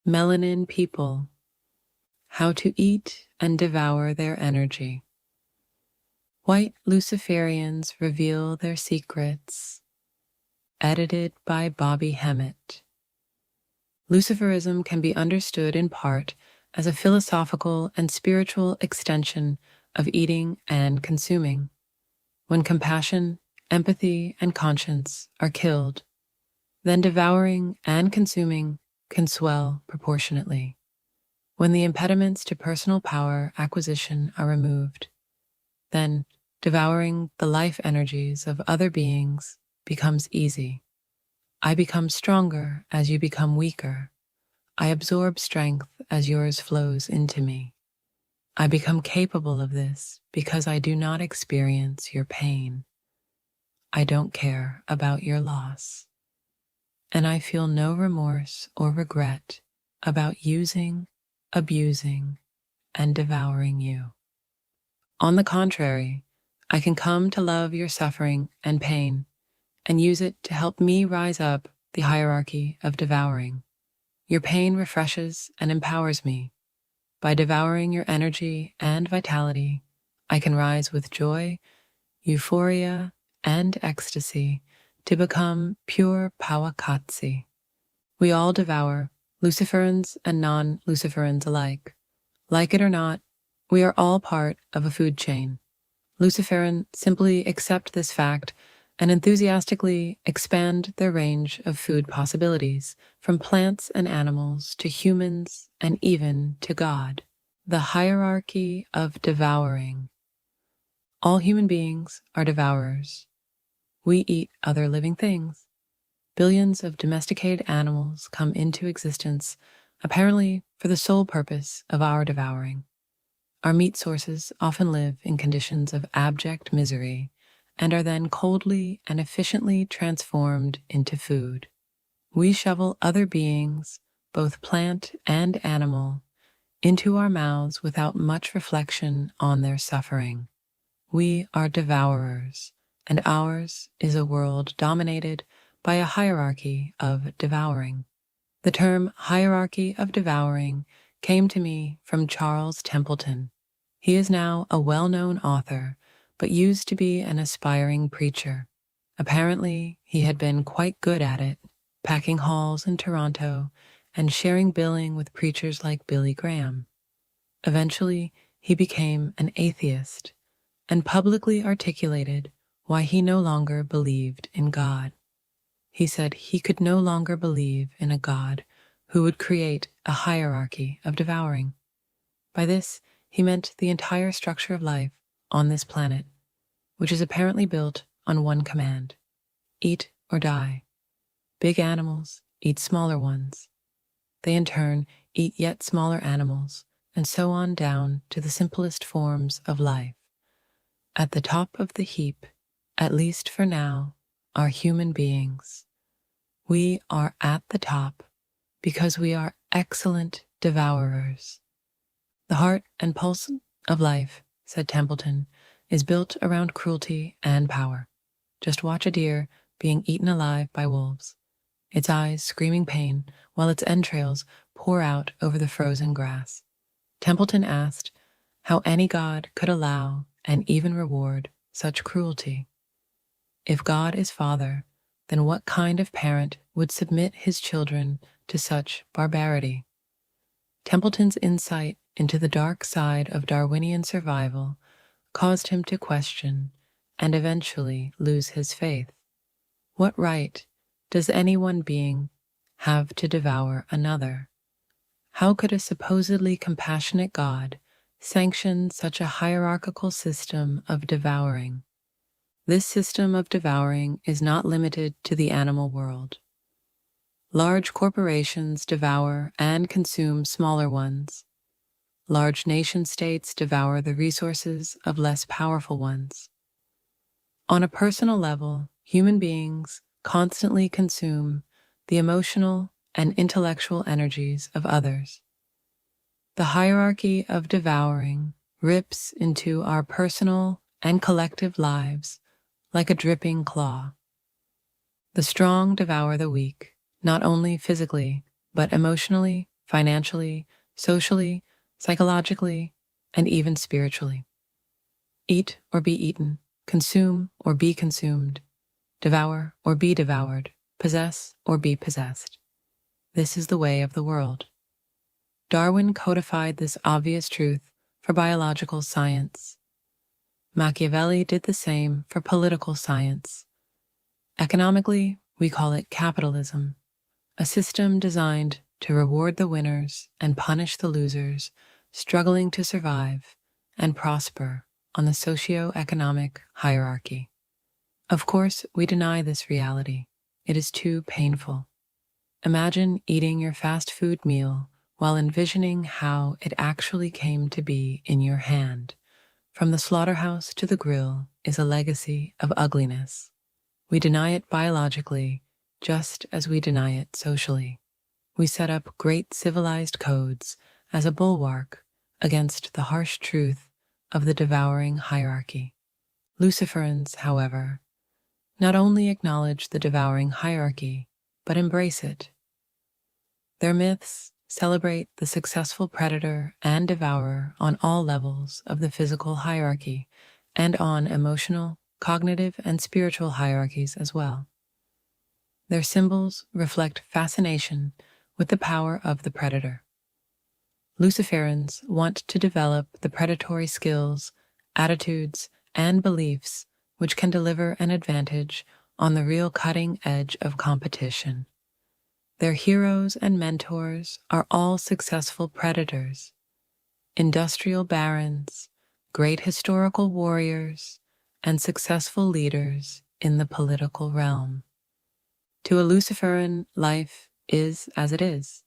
Melanin People, How to Eat and Devour Their Energy. White Luciferians Reveal Their Secrets. Edited by Bobby Hemmitt. Luciferism can be understood in part as a philosophical and spiritual extension of eating and consuming. When compassion, empathy, and conscience are killed, then devouring and consuming can swell proportionately. When the impediments to personal power acquisition are removed, then devouring the life energies of other beings becomes easy. I become stronger as you become weaker. I absorb strength as yours flows into me. I become capable of this because I do not experience your pain. I don't care about your loss. And I feel no remorse or regret about using, abusing, and devouring you. On the contrary, I can come to love your suffering and pain and use it to help me rise up the hierarchy of devouring. Your pain refreshes and empowers me. By devouring your energy and vitality, I can rise with joy, euphoria, and ecstasy to become pure Pawakatsi. We all devour, Luciferans and non-Luciferans alike. Like it or not, we are all part of a food chain. Luciferan simply accept this fact and enthusiastically expand their range of food possibilities, from plants and animals to humans and even to God. The hierarchy of devouring. All human beings are devourers. We eat other living things. Billions of domesticated animals come into existence, apparently for the sole purpose of our devouring. Our meat sources often live in conditions of abject misery and are then coldly and efficiently transformed into food. We shovel other beings, both plant and animal, into our mouths without much reflection on their suffering. We are devourers, and ours is a world dominated by a hierarchy of devouring. The term hierarchy of devouring came to me from Charles Templeton. He is now a well-known author, but used to be an aspiring preacher. Apparently, he had been quite good at it, packing halls in Toronto and sharing billing with preachers like Billy Graham. Eventually, he became an atheist and publicly articulated why he no longer believed in God. He said he could no longer believe in a God who would create a hierarchy of devouring. By this, he meant the entire structure of life on this planet, which is apparently built on one command: eat or die. Big animals eat smaller ones. They in turn eat yet smaller animals, and so on down to the simplest forms of life. At the top of the heap, at least for now, are human beings. We are at the top because we are excellent devourers. The heart and pulse of life, said Templeton, is built around cruelty and power. Just watch a deer being eaten alive by wolves, its eyes screaming pain while its entrails pour out over the frozen grass. Templeton asked how any God could allow and even reward such cruelty. If God is Father, then what kind of parent would submit his children to such barbarity? Templeton's insight into the dark side of Darwinian survival caused him to question and eventually lose his faith. What right does any one being have to devour another? How could a supposedly compassionate God sanction such a hierarchical system of devouring? This system of devouring is not limited to the animal world. Large corporations devour and consume smaller ones. Large nation-states devour the resources of less powerful ones. On a personal level, human beings constantly consume the emotional and intellectual energies of others. The hierarchy of devouring rips into our personal and collective lives like a dripping claw. The strong devour the weak, not only physically, but emotionally, financially, socially, psychologically, and even spiritually. Eat or be eaten, consume or be consumed, devour or be devoured, possess or be possessed. This is the way of the world. Darwin codified this obvious truth for biological science. Machiavelli did the same for political science. Economically, we call it capitalism, a system designed to reward the winners and punish the losers, struggling to survive and prosper on the socio-economic hierarchy. Of course, we deny this reality. It is too painful. Imagine eating your fast food meal while envisioning how it actually came to be in your hand. From the slaughterhouse to the grill is a legacy of ugliness. We deny it biologically, just as we deny it socially. We set up great civilized codes as a bulwark against the harsh truth of the devouring hierarchy. Luciferans, however, not only acknowledge the devouring hierarchy, but embrace it. Their myths celebrate the successful predator and devourer on all levels of the physical hierarchy and on emotional, cognitive, and spiritual hierarchies as well. Their symbols reflect fascination with the power of the predator. Luciferians want to develop the predatory skills, attitudes, and beliefs which can deliver an advantage on the real cutting edge of competition. Their heroes and mentors are all successful predators, industrial barons, great historical warriors, and successful leaders in the political realm. To a Luciferan, life is as it is.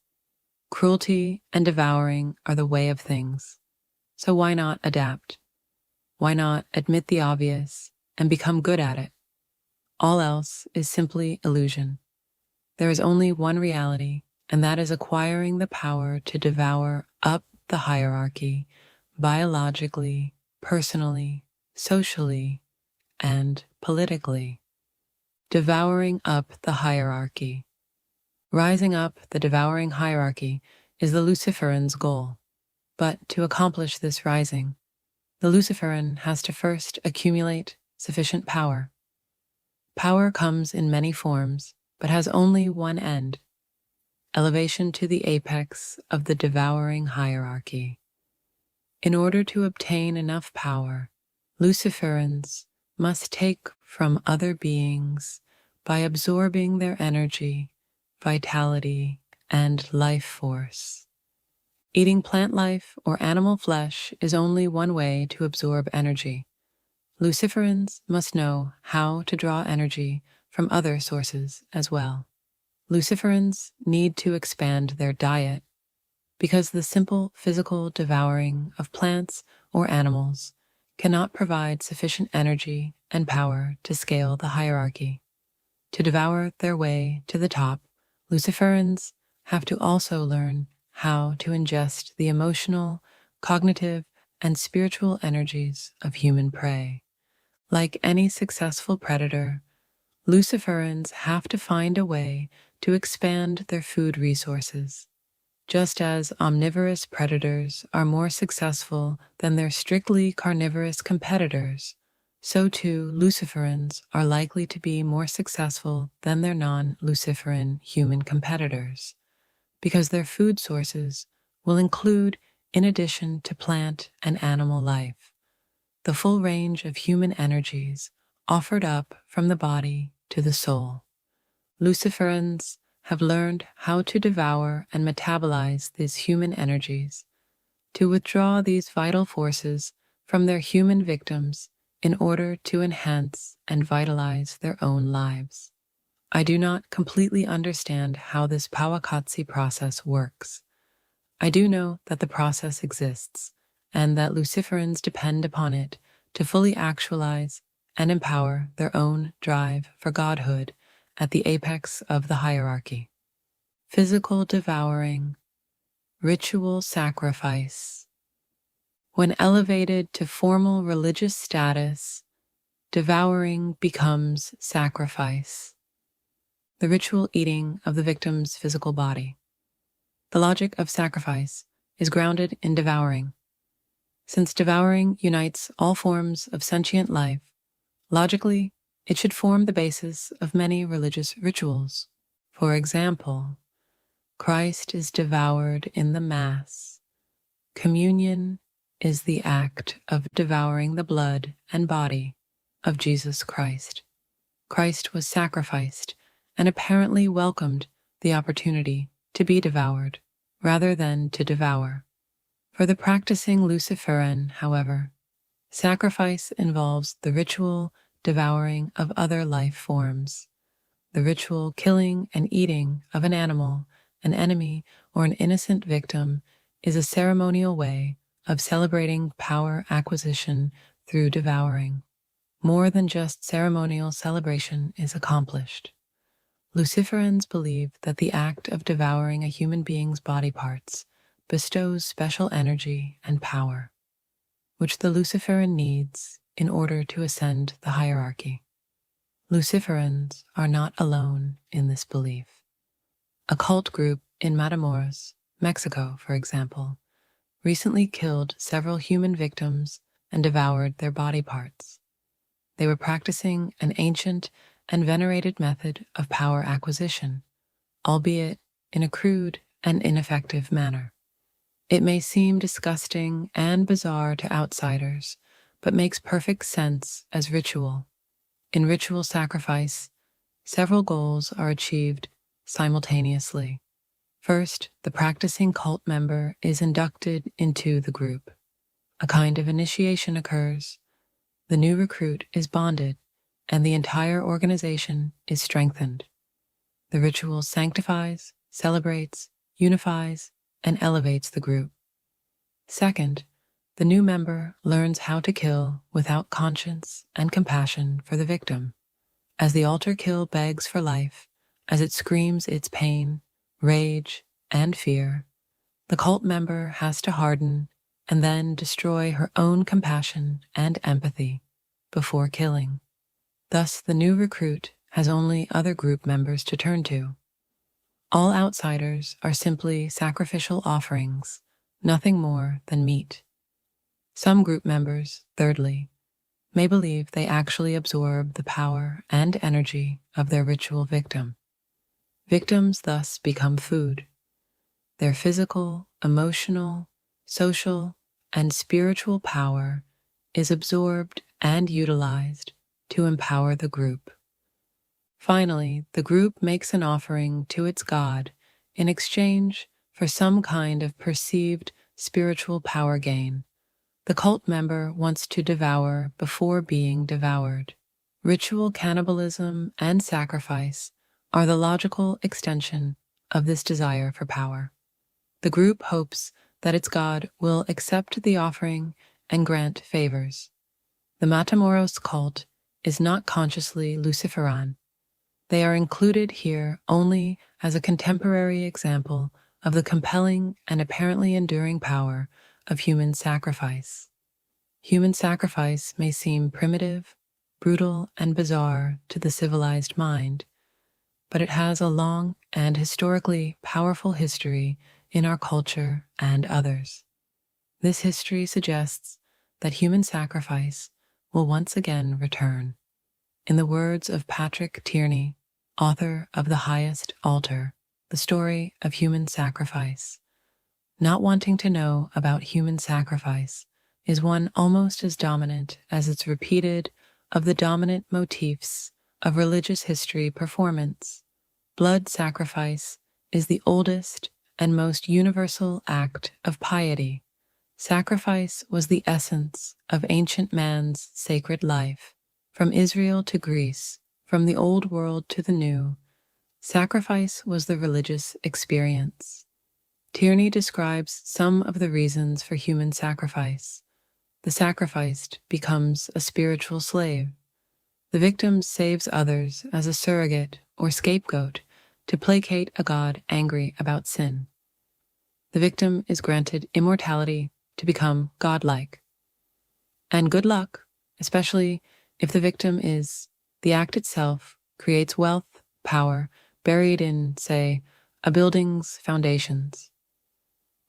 Cruelty and devouring are the way of things. So why not adapt? Why not admit the obvious and become good at it? All else is simply illusion. There is only one reality, and that is acquiring the power to devour up the hierarchy, biologically, personally, socially, and politically. Devouring up the hierarchy. Rising up the devouring hierarchy is the Luciferan's goal. But to accomplish this rising, the Luciferan has to first accumulate sufficient power. Power comes in many forms, but has only one end: elevation to the apex of the devouring hierarchy. In order to obtain enough power, Luciferans must take from other beings by absorbing their energy, vitality, and life force. Eating plant life or animal flesh is only one way to absorb energy. Luciferans must know how to draw energy from other sources as well. Luciferans need to expand their diet because the simple physical devouring of plants or animals cannot provide sufficient energy and power to scale the hierarchy. To devour their way to the top, Luciferans have to also learn how to ingest the emotional, cognitive, and spiritual energies of human prey. Like any successful predator, Luciferans have to find a way to expand their food resources. Just as omnivorous predators are more successful than their strictly carnivorous competitors, so too Luciferans are likely to be more successful than their non-Luciferan human competitors, because their food sources will include, in addition to plant and animal life, the full range of human energies offered up from the body to the soul. Luciferans have learned how to devour and metabolize these human energies, to withdraw these vital forces from their human victims in order to enhance and vitalize their own lives. I do not completely understand how this Powakotsi process works. I do know that the process exists, and that Luciferans depend upon it to fully actualize and empower their own drive for godhood at the apex of the hierarchy. Physical devouring, ritual sacrifice. When elevated to formal religious status, devouring becomes sacrifice, the ritual eating of the victim's physical body. The logic of sacrifice is grounded in devouring. Since devouring unites all forms of sentient life, logically, it should form the basis of many religious rituals. For example, Christ is devoured in the Mass. Communion is the act of devouring the blood and body of Jesus Christ. Christ was sacrificed and apparently welcomed the opportunity to be devoured rather than to devour. For the practicing Luciferan, however, sacrifice involves the ritual devouring of other life forms, the ritual killing and eating of an animal, an enemy, or an innocent victim is a ceremonial way of celebrating power acquisition through devouring. More than just ceremonial celebration is accomplished. Luciferans believe that the act of devouring a human being's body parts bestows special energy and power, which the Luciferan needs in order to ascend the hierarchy. Luciferans are not alone in this belief. A cult group in Matamoros, Mexico, for example, recently killed several human victims and devoured their body parts. They were practicing an ancient and venerated method of power acquisition, albeit in a crude and ineffective manner. It may seem disgusting and bizarre to outsiders, but makes perfect sense as ritual. In ritual sacrifice, several goals are achieved simultaneously. First, the practicing cult member is inducted into the group. A kind of initiation occurs. The new recruit is bonded, and the entire organization is strengthened. The ritual sanctifies, celebrates, unifies, and elevates the group. Second, the new member learns how to kill without conscience and compassion for the victim. As the altar kill begs for life, as it screams its pain, rage, and fear, the cult member has to harden and then destroy her own compassion and empathy before killing. Thus, the new recruit has only other group members to turn to. All outsiders are simply sacrificial offerings, nothing more than meat. Some group members, thirdly, may believe they actually absorb the power and energy of their ritual victim. Victims thus become food. Their physical, emotional, social, and spiritual power is absorbed and utilized to empower the group. Finally, the group makes an offering to its god in exchange for some kind of perceived spiritual power gain. The cult member wants to devour before being devoured. Ritual cannibalism and sacrifice are the logical extension of this desire for power. The group hopes that its god will accept the offering and grant favors. The Matamoros cult is not consciously Luciferan. They are included here only as a contemporary example of the compelling and apparently enduring power of human sacrifice. Human sacrifice may seem primitive, brutal, and bizarre to the civilized mind, but it has a long and historically powerful history in our culture and others. This history suggests that human sacrifice will once again return. In the words of Patrick Tierney, author of The Highest Altar, The Story of Human Sacrifice, not wanting to know about human sacrifice is one almost as dominant as its repeated of the dominant motifs of religious history performance. Blood sacrifice is the oldest and most universal act of piety. Sacrifice was the essence of ancient man's sacred life. From Israel to Greece, from the old world to the new, sacrifice was the religious experience. Tierney describes some of the reasons for human sacrifice. The sacrificed becomes a spiritual slave. The victim saves others as a surrogate or scapegoat to placate a god angry about sin. The victim is granted immortality to become godlike. And good luck, especially if the victim is, the act itself creates wealth, power, buried in, say, a building's foundations.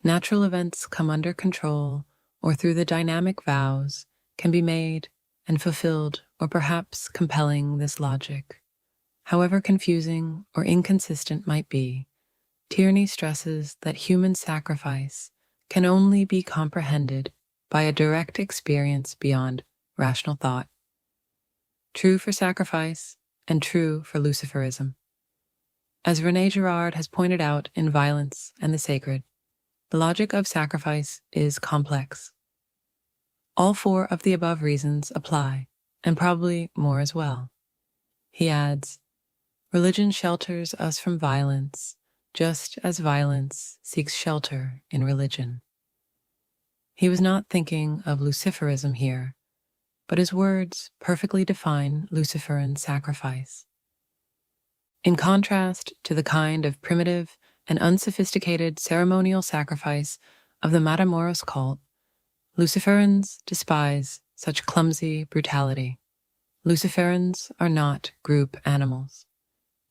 natural events come under control or through the dynamic vows can be made and fulfilled, or perhaps compelling this logic. However confusing or inconsistent might be, tyranny stresses that human sacrifice can only be comprehended by a direct experience beyond rational thought. True for sacrifice and true for Luciferism. As René Girard has pointed out in Violence and the Sacred, the logic of sacrifice is complex. All four of the above reasons apply, and probably more as well. He adds, religion shelters us from violence, just as violence seeks shelter in religion. He was not thinking of Luciferism here, but his words perfectly define Luciferan sacrifice. In contrast to the kind of primitive and unsophisticated ceremonial sacrifice of the Matamoros cult, Luciferans despise such clumsy brutality. Luciferans are not group animals.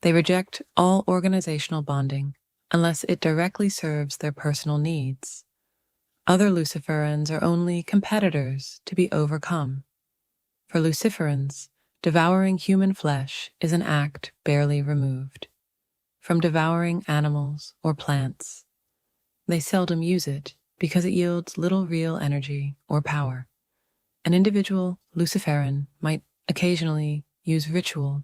They reject all organizational bonding unless it directly serves their personal needs. Other Luciferans are only competitors to be overcome. For Luciferans, devouring human flesh is an act barely removed from devouring animals or plants. They seldom use it because it yields little real energy or power. An individual Luciferan might occasionally use ritual,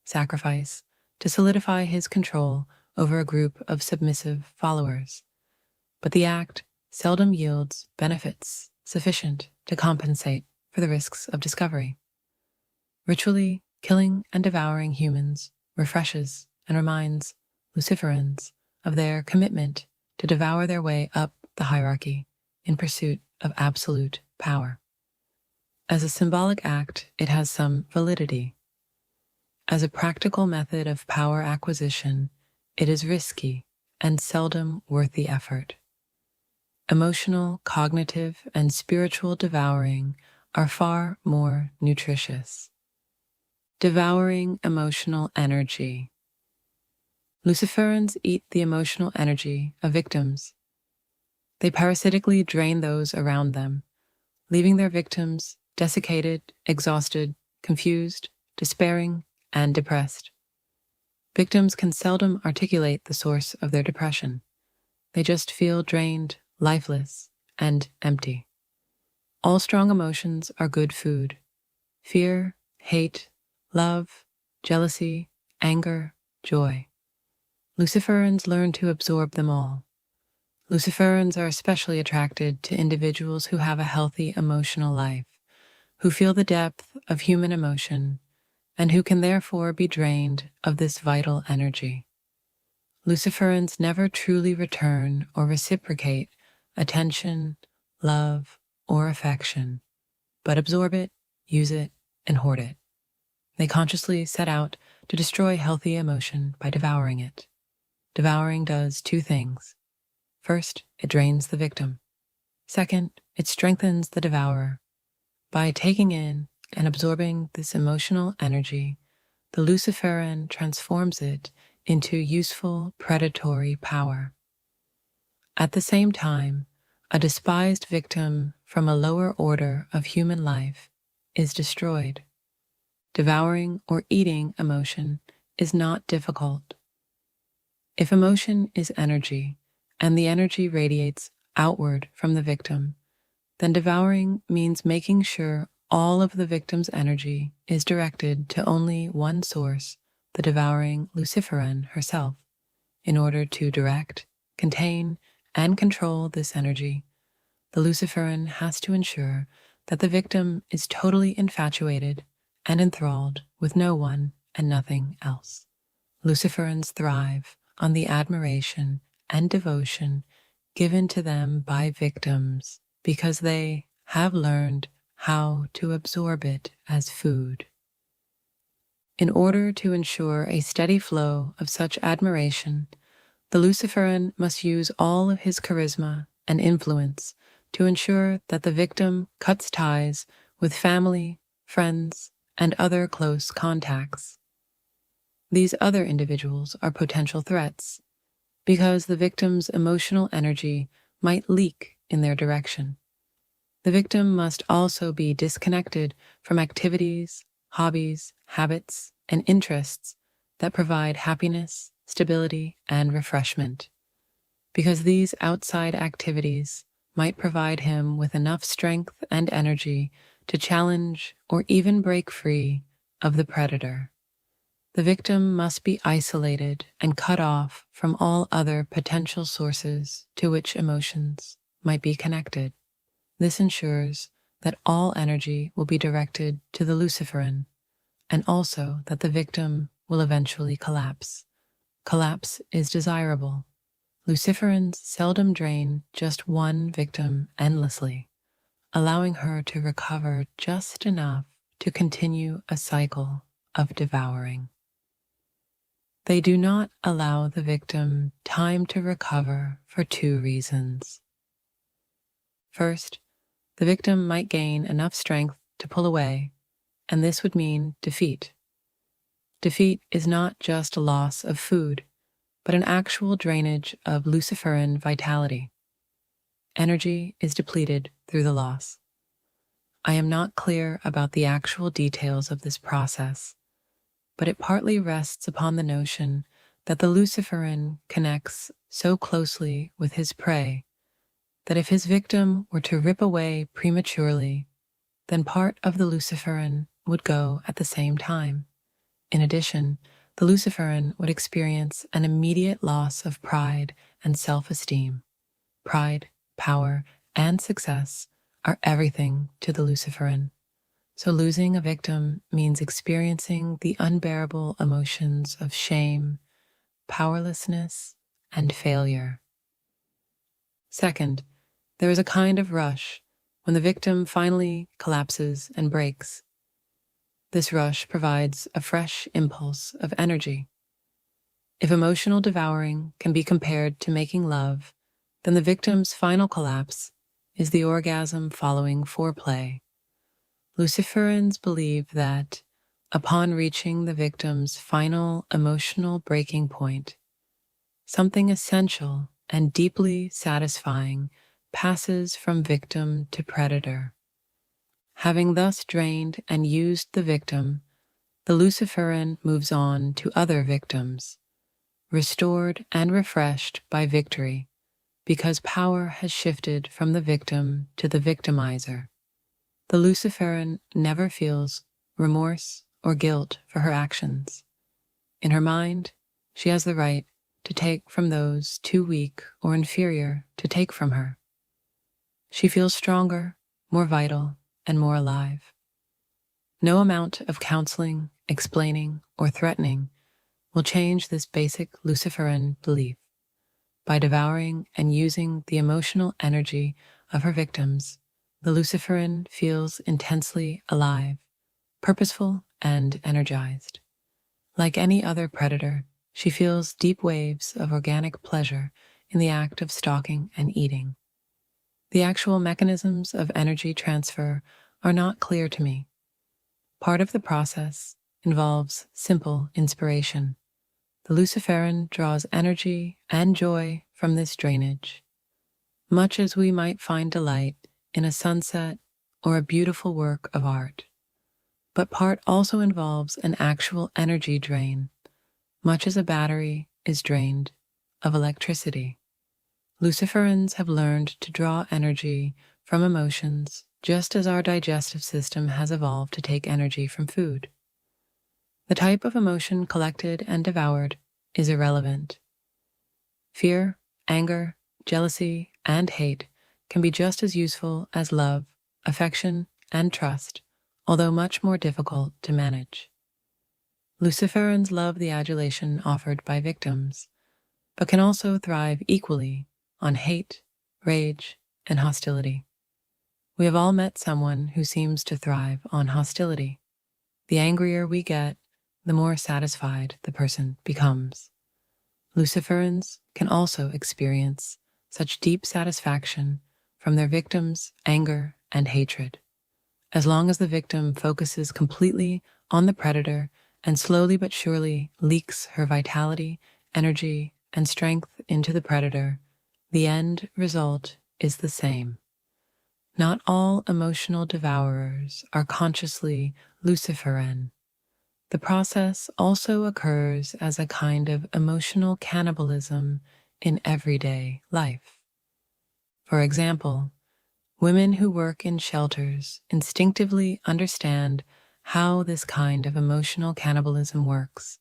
sacrifice, to solidify his control over a group of submissive followers, but the act seldom yields benefits sufficient to compensate for the risks of discovery. Ritually killing and devouring humans refreshes and reminds Luciferans of their commitment to devour their way up the hierarchy in pursuit of absolute power. As a symbolic act, it has some validity. As a practical method of power acquisition, it is risky and seldom worth the effort. Emotional, cognitive, and spiritual devouring are far more nutritious. Devouring emotional energy. Luciferans eat the emotional energy of victims. They parasitically drain those around them, leaving their victims desiccated, exhausted, confused, despairing, and depressed. Victims can seldom articulate the source of their depression. They just feel drained, lifeless, and empty. All strong emotions are good food. Fear, hate, love, jealousy, anger, joy. Luciferans learn to absorb them all. Luciferans are especially attracted to individuals who have a healthy emotional life, who feel the depth of human emotion, and who can therefore be drained of this vital energy. Luciferans never truly return or reciprocate attention, love, or affection, but absorb it, use it, and hoard it. They consciously set out to destroy healthy emotion by devouring it. Devouring does two things. First, it drains the victim. Second, it strengthens the devourer. By taking in and absorbing this emotional energy, the Luciferan transforms it into useful predatory power. At the same time, a despised victim from a lower order of human life is destroyed. Devouring or eating emotion is not difficult. If emotion is energy, and the energy radiates outward from the victim, then devouring means making sure all of the victim's energy is directed to only one source, the devouring Luciferan herself. In order to direct, contain, and control this energy, the Luciferan has to ensure that the victim is totally infatuated and enthralled with no one and nothing else. Luciferans thrive on the admiration and devotion given to them by victims because they have learned how to absorb it as food. In order to ensure a steady flow of such admiration, the Luciferan must use all of his charisma and influence to ensure that the victim cuts ties with family, friends, and other close contacts. These other individuals are potential threats because the victim's emotional energy might leak in their direction. The victim must also be disconnected from activities, hobbies, habits, and interests that provide happiness, stability, and refreshment, because these outside activities might provide him with enough strength and energy to challenge or even break free of the predator. The victim must be isolated and cut off from all other potential sources to which emotions might be connected. This ensures that all energy will be directed to the Luciferan, and also that the victim will eventually collapse. Collapse is desirable. Luciferans seldom drain just one victim endlessly, allowing her to recover just enough to continue a cycle of devouring. They do not allow the victim time to recover for two reasons. First, the victim might gain enough strength to pull away, and this would mean defeat. Defeat is not just a loss of food, but an actual drainage of Luciferan vitality. Energy is depleted through the loss. I am not clear about the actual details of this process, but it partly rests upon the notion that the Luciferan connects so closely with his prey that if his victim were to rip away prematurely, then part of the Luciferan would go at the same time. In addition, the Luciferan would experience an immediate loss of pride and self-esteem. Pride, power, and success are everything to the Luciferan. So losing a victim means experiencing the unbearable emotions of shame, powerlessness, and failure. Second, there is a kind of rush when the victim finally collapses and breaks. This rush provides a fresh impulse of energy. If emotional devouring can be compared to making love, then the victim's final collapse is the orgasm following foreplay. Luciferans believe that, upon reaching the victim's final emotional breaking point, something essential and deeply satisfying passes from victim to predator. Having thus drained and used the victim, the Luciferan moves on to other victims, restored and refreshed by victory, because power has shifted from the victim to the victimizer. The Luciferan never feels remorse or guilt for her actions. In her mind, she has the right to take from those too weak or inferior to take from her. She feels stronger, more vital, and more alive. No amount of counseling, explaining, or threatening will change this basic Luciferan belief. By devouring and using the emotional energy of her victims, the Luciferan feels intensely alive, purposeful, and energized. Like any other predator, she feels deep waves of organic pleasure in the act of stalking and eating. The actual mechanisms of energy transfer are not clear to me. Part of the process involves simple inspiration. The Luciferan draws energy and joy from this drainage, much as we might find delight in a sunset or a beautiful work of art. But part also involves an actual energy drain, much as a battery is drained of electricity. Luciferans have learned to draw energy from emotions, just as our digestive system has evolved to take energy from food. The type of emotion collected and devoured is irrelevant. Fear, anger, jealousy, and hate can be just as useful as love, affection, and trust, although much more difficult to manage. Luciferans love the adulation offered by victims, but can also thrive equally on hate, rage, and hostility. We have all met someone who seems to thrive on hostility. The angrier we get, the more satisfied the person becomes. Luciferans can also experience such deep satisfaction from their victims' anger and hatred. As long as the victim focuses completely on the predator and slowly but surely leaks her vitality, energy, and strength into the predator, the end result is the same. Not all emotional devourers are consciously Luciferan. The process also occurs as a kind of emotional cannibalism in everyday life. For example, women who work in shelters instinctively understand how this kind of emotional cannibalism works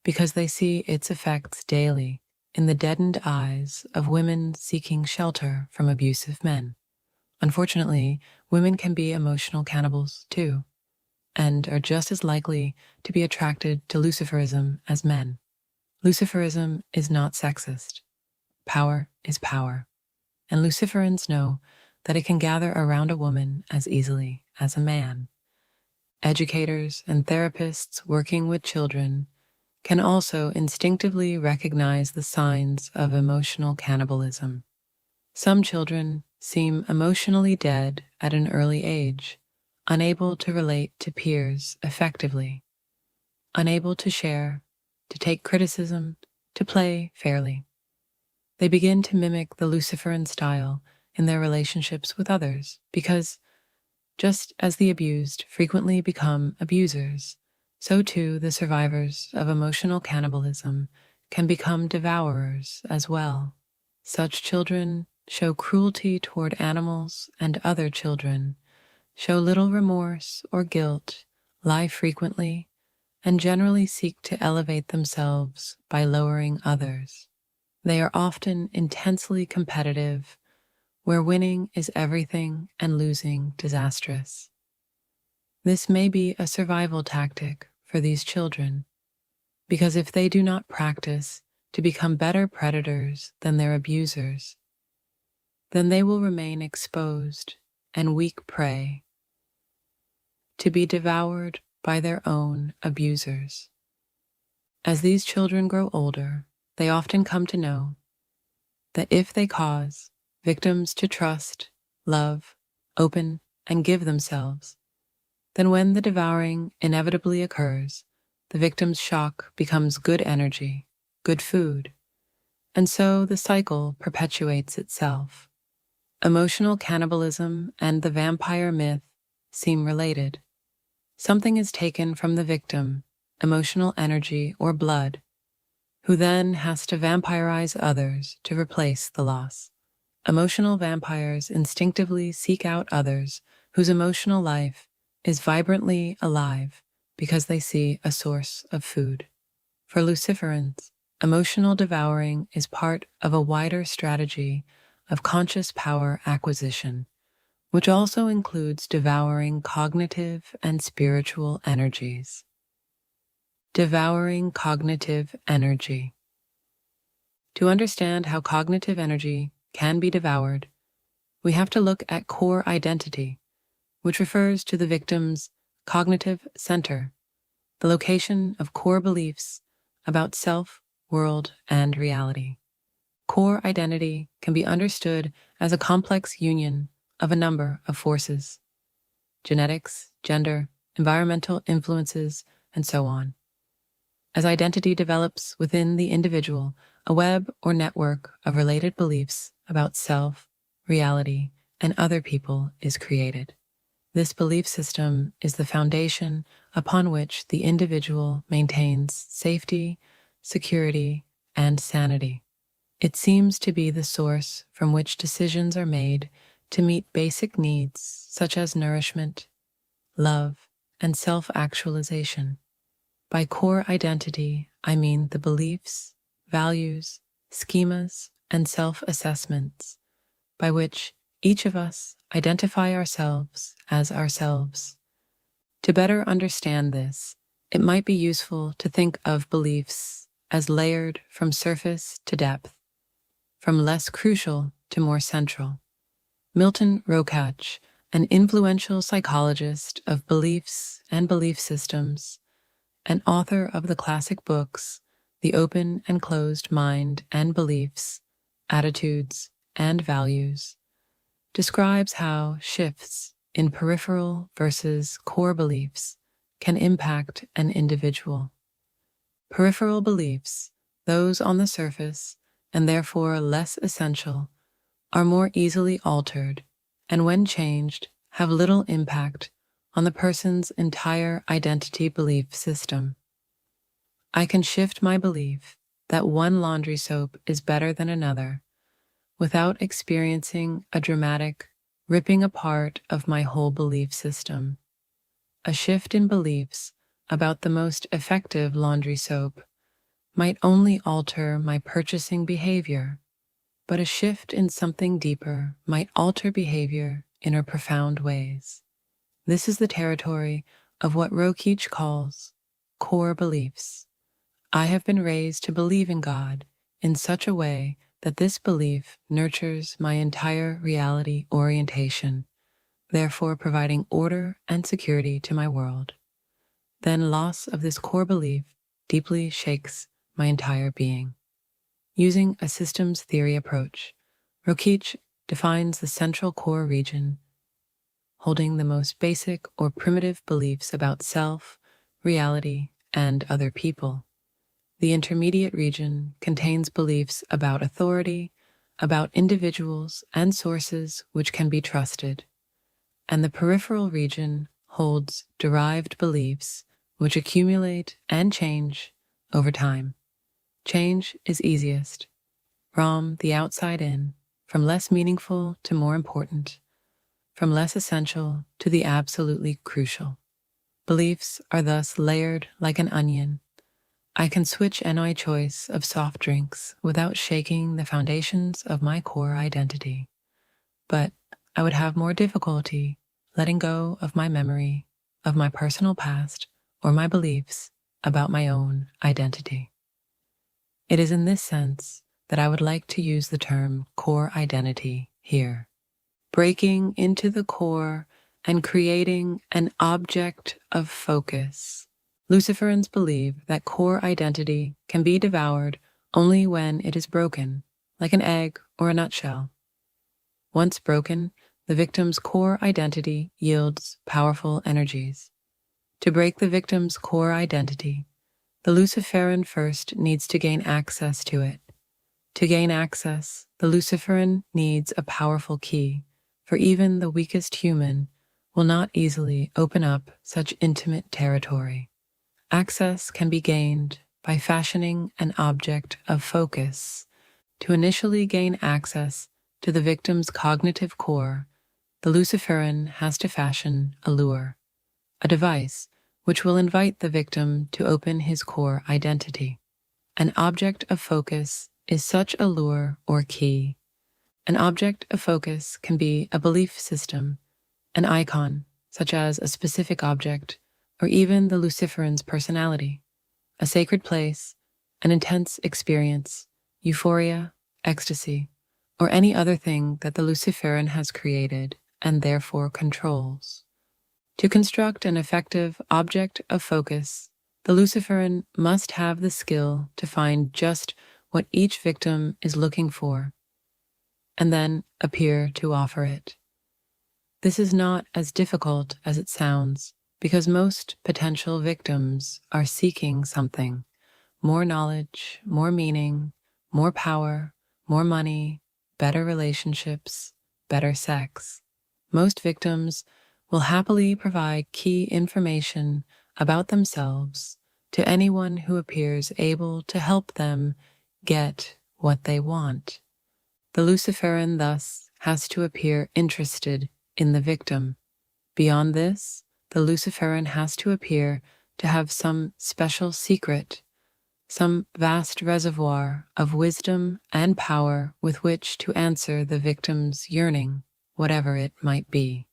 because they see its effects daily in the deadened eyes of women seeking shelter from abusive men. Unfortunately, women can be emotional cannibals too, and are just as likely to be attracted to Luciferism as men. Luciferism is not sexist. Power is power, and Luciferans know that it can gather around a woman as easily as a man. Educators and therapists working with children can also instinctively recognize the signs of emotional cannibalism. Some children seem emotionally dead at an early age, unable to relate to peers effectively, unable to share, to take criticism, to play fairly. They begin to mimic the Luciferan style in their relationships with others because, just as the abused frequently become abusers, so too the survivors of emotional cannibalism can become devourers as well. Such children show cruelty toward animals and other children, show little remorse or guilt, lie frequently, and generally seek to elevate themselves by lowering others. They are often intensely competitive, where winning is everything and losing disastrous. This may be a survival tactic for these children, because if they do not practice to become better predators than their abusers, then they will remain exposed and weak prey to be devoured by their own abusers. As these children grow older, they often come to know that if they cause victims to trust, love, open, and give themselves, then when the devouring inevitably occurs, the victim's shock becomes good energy, good food, and so the cycle perpetuates itself. Emotional cannibalism and the vampire myth seem related. Something is taken from the victim, emotional energy or blood, who then has to vampirize others to replace the loss. Emotional vampires instinctively seek out others whose emotional life is vibrantly alive because they see a source of food. For Luciferans, emotional devouring is part of a wider strategy of conscious power acquisition, which also includes devouring cognitive and spiritual energies. Devouring cognitive energy. To understand how cognitive energy can be devoured, we have to look at core identity, which refers to the victim's cognitive center, the location of core beliefs about self, world, and reality. Core identity can be understood as a complex union of a number of forces: genetics, gender, environmental influences, and so on. As identity develops within the individual, a web or network of related beliefs about self, reality, and other people is created. This belief system is the foundation upon which the individual maintains safety, security, and sanity. It seems to be the source from which decisions are made to meet basic needs such as nourishment, love, and self-actualization. By core identity, I mean the beliefs, values, schemas, and self-assessments by which each of us identify ourselves as ourselves. To better understand this, it might be useful to think of beliefs as layered from surface to depth, from less crucial to more central. Milton Rockach, an influential psychologist of beliefs and belief systems, and author of the classic books The Open and Closed Mind and Beliefs, Attitudes, and Values, describes how shifts in peripheral versus core beliefs can impact an individual. Peripheral beliefs, those on the surface, and therefore less essential, are more easily altered, and when changed, have little impact on the person's entire identity belief system. I can shift my belief that one laundry soap is better than another without experiencing a dramatic ripping apart of my whole belief system. A shift in beliefs about the most effective laundry soap might only alter my purchasing behavior, but a shift in something deeper might alter behavior in profound ways. This is the territory of what Rokeach calls core beliefs. I have been raised to believe in God in such a way that this belief nurtures my entire reality orientation, therefore providing order and security to my world. Then loss of this core belief deeply shakes my entire being. Using a systems theory approach, Rokeach defines the central core region, holding the most basic or primitive beliefs about self, reality, and other people. The intermediate region contains beliefs about authority, about individuals and sources which can be trusted, and the peripheral region holds derived beliefs which accumulate and change over time. Change is easiest, from the outside in, from less meaningful to more important, from less essential to the absolutely crucial. Beliefs are thus layered like an onion. I can switch my choice of soft drinks without shaking the foundations of my core identity. But I would have more difficulty letting go of my memory, of my personal past, or my beliefs about my own identity. It is in this sense that I would like to use the term core identity here. Breaking into the core and creating an object of focus. Luciferans believe that core identity can be devoured only when it is broken, like an egg or a nutshell. Once broken, the victim's core identity yields powerful energies. To break the victim's core identity, the Luciferan first needs to gain access to it. To gain access, the Luciferan needs a powerful key, for even the weakest human will not easily open up such intimate territory. Access can be gained by fashioning an object of focus. To initially gain access to the victim's cognitive core, the Luciferan has to fashion a lure, a device which will invite the victim to open his core identity. An object of focus is such a lure or key. An object of focus can be a belief system, an icon, such as a specific object, or even the Luciferan's personality, a sacred place, an intense experience, euphoria, ecstasy, or any other thing that the Luciferan has created and therefore controls. To construct an effective object of focus, the Luciferan must have the skill to find just what each victim is looking for, and then appear to offer it. This is not as difficult as it sounds, because most potential victims are seeking something: more knowledge, more meaning, more power, more money, better relationships, better sex. Most victims will happily provide key information about themselves to anyone who appears able to help them get what they want. The Luciferan thus has to appear interested in the victim. Beyond this, the Luciferan has to appear to have some special secret, some vast reservoir of wisdom and power with which to answer the victim's yearning, whatever it might be.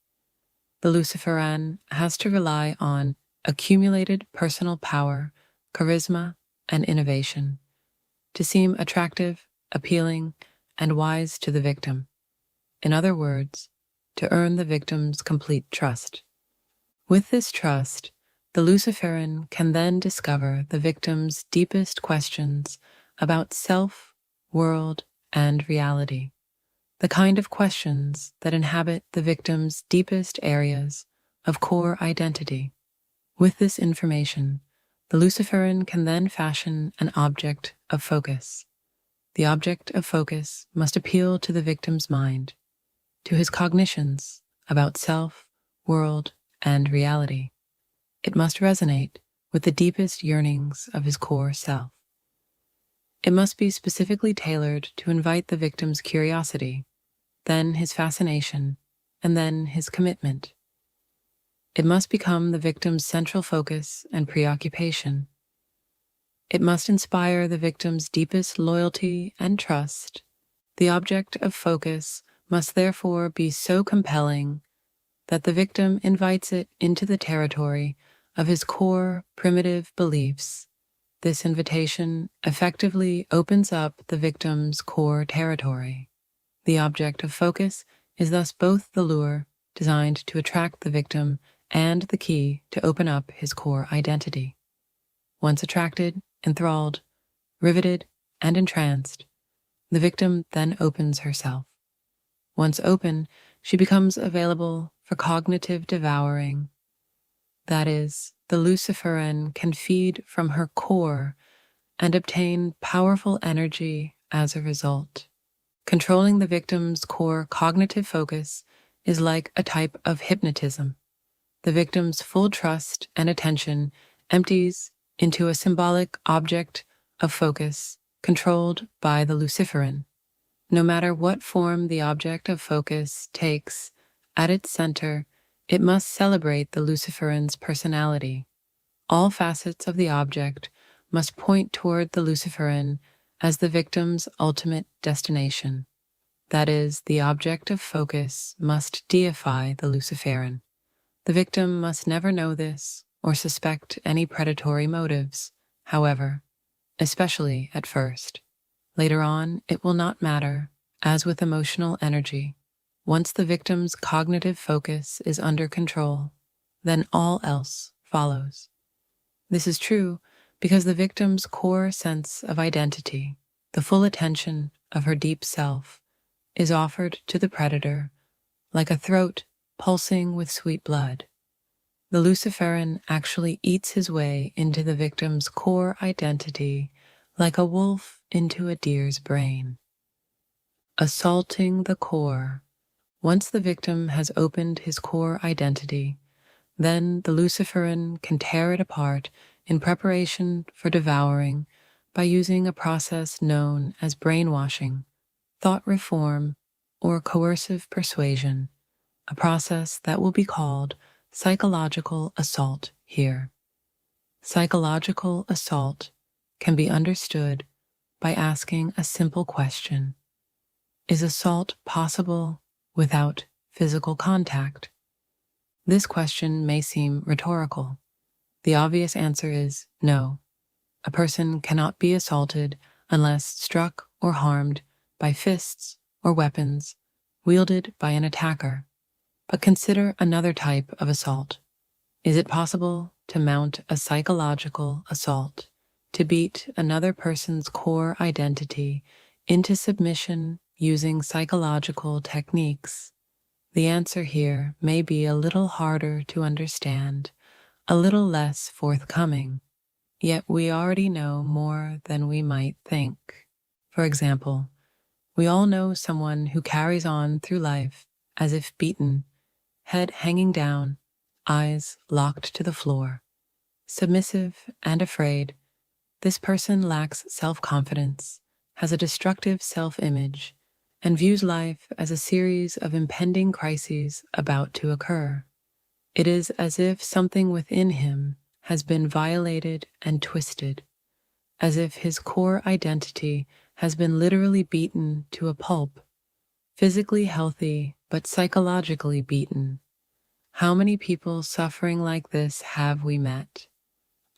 The Luciferan has to rely on accumulated personal power, charisma, and innovation to seem attractive, appealing, and wise to the victim. In other words, to earn the victim's complete trust. With this trust, the Luciferan can then discover the victim's deepest questions about self, world, and reality, the kind of questions that inhabit the victim's deepest areas of core identity. With this information, the Luciferan can then fashion an object of focus. The object of focus must appeal to the victim's mind, to his cognitions about self, world, and reality. It must resonate with the deepest yearnings of his core self. It must be specifically tailored to invite the victim's curiosity, then his fascination, and then his commitment. It must become the victim's central focus and preoccupation. It must inspire the victim's deepest loyalty and trust. The object of focus must therefore be so compelling that the victim invites it into the territory of his core primitive beliefs. This invitation effectively opens up the victim's core territory. The object of focus is thus both the lure designed to attract the victim and the key to open up his core identity. Once attracted, enthralled, riveted, and entranced, the victim then opens herself. Once open, she becomes available for cognitive devouring. That is, the Luciferan can feed from her core and obtain powerful energy as a result. Controlling the victim's core cognitive focus is like a type of hypnotism. The victim's full trust and attention empties into a symbolic object of focus controlled by the Luciferan. No matter what form the object of focus takes, at its center, it must celebrate the Luciferan's personality. All facets of the object must point toward the Luciferan as the victim's ultimate destination. That is, the object of focus must deify the Luciferan. The victim must never know this or suspect any predatory motives, however, especially at first. Later on, it will not matter, as with emotional energy. Once the victim's cognitive focus is under control, then all else follows. This is true because the victim's core sense of identity, the full attention of her deep self, is offered to the predator like a throat pulsing with sweet blood. The Luciferan actually eats his way into the victim's core identity like a wolf into a deer's brain. Assaulting the core. Once the victim has opened his core identity, then the Luciferan can tear it apart in preparation for devouring by using a process known as brainwashing, thought reform, or coercive persuasion, a process that will be called psychological assault here. Psychological assault can be understood by asking a simple question. Is assault possible without physical contact? This question may seem rhetorical. The obvious answer is no. A person cannot be assaulted unless struck or harmed by fists or weapons wielded by an attacker. But consider another type of assault. Is it possible to mount a psychological assault, to beat another person's core identity into submission using psychological techniques? The answer here may be a little harder to understand, a little less forthcoming, yet we already know more than we might think. For example, we all know someone who carries on through life as if beaten, head hanging down, eyes locked to the floor. Submissive and afraid, this person lacks self-confidence, has a destructive self-image, and views life as a series of impending crises about to occur. It is as if something within him has been violated and twisted, as if his core identity has been literally beaten to a pulp, physically healthy but psychologically beaten. How many people suffering like this have we met?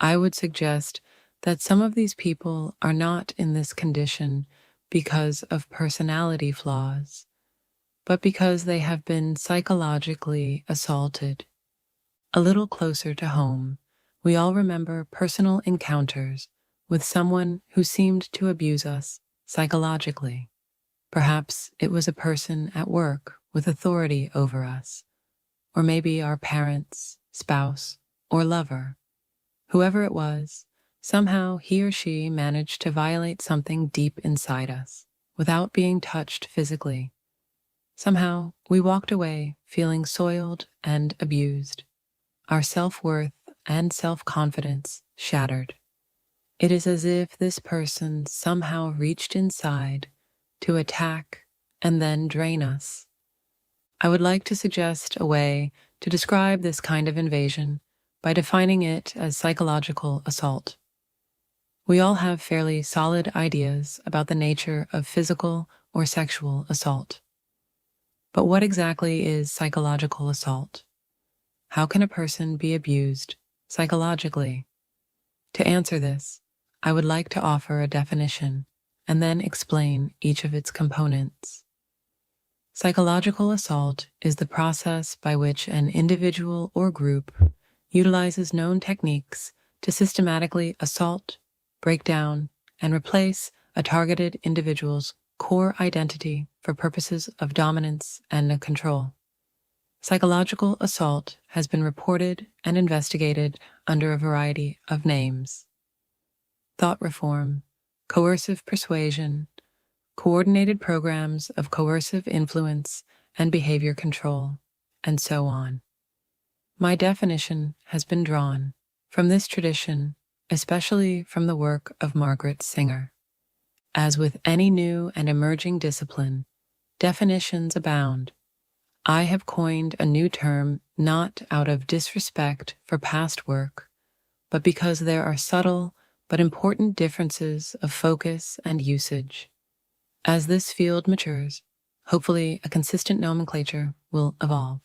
I would suggest that some of these people are not in this condition because of personality flaws, but because they have been psychologically assaulted. A little closer to home, we all remember personal encounters with someone who seemed to abuse us psychologically. Perhaps it was a person at work with authority over us, or maybe our parents, spouse, or lover. Whoever it was, Somehow he or she managed to violate something deep inside us without being touched physically. Somehow we walked away feeling soiled and abused, our self-worth and self-confidence shattered. It is as if this person somehow reached inside to attack and then drain us. I would like to suggest a way to describe this kind of invasion by defining it as psychological assault. We all have fairly solid ideas about the nature of physical or sexual assault. But what exactly is psychological assault? How can a person be abused psychologically? To answer this, I would like to offer a definition and then explain each of its components. Psychological assault is the process by which an individual or group utilizes known techniques to systematically assault, break down, and replace a targeted individual's core identity for purposes of dominance and control. Psychological assault has been reported and investigated under a variety of names: thought reform, coercive persuasion, coordinated programs of coercive influence and behavior control, and so on. My definition has been drawn from this tradition, especially from the work of Margaret Singer. As with any new and emerging discipline, definitions abound. I have coined a new term not out of disrespect for past work, but because there are subtle but important differences of focus and usage. As this field matures, hopefully a consistent nomenclature will evolve.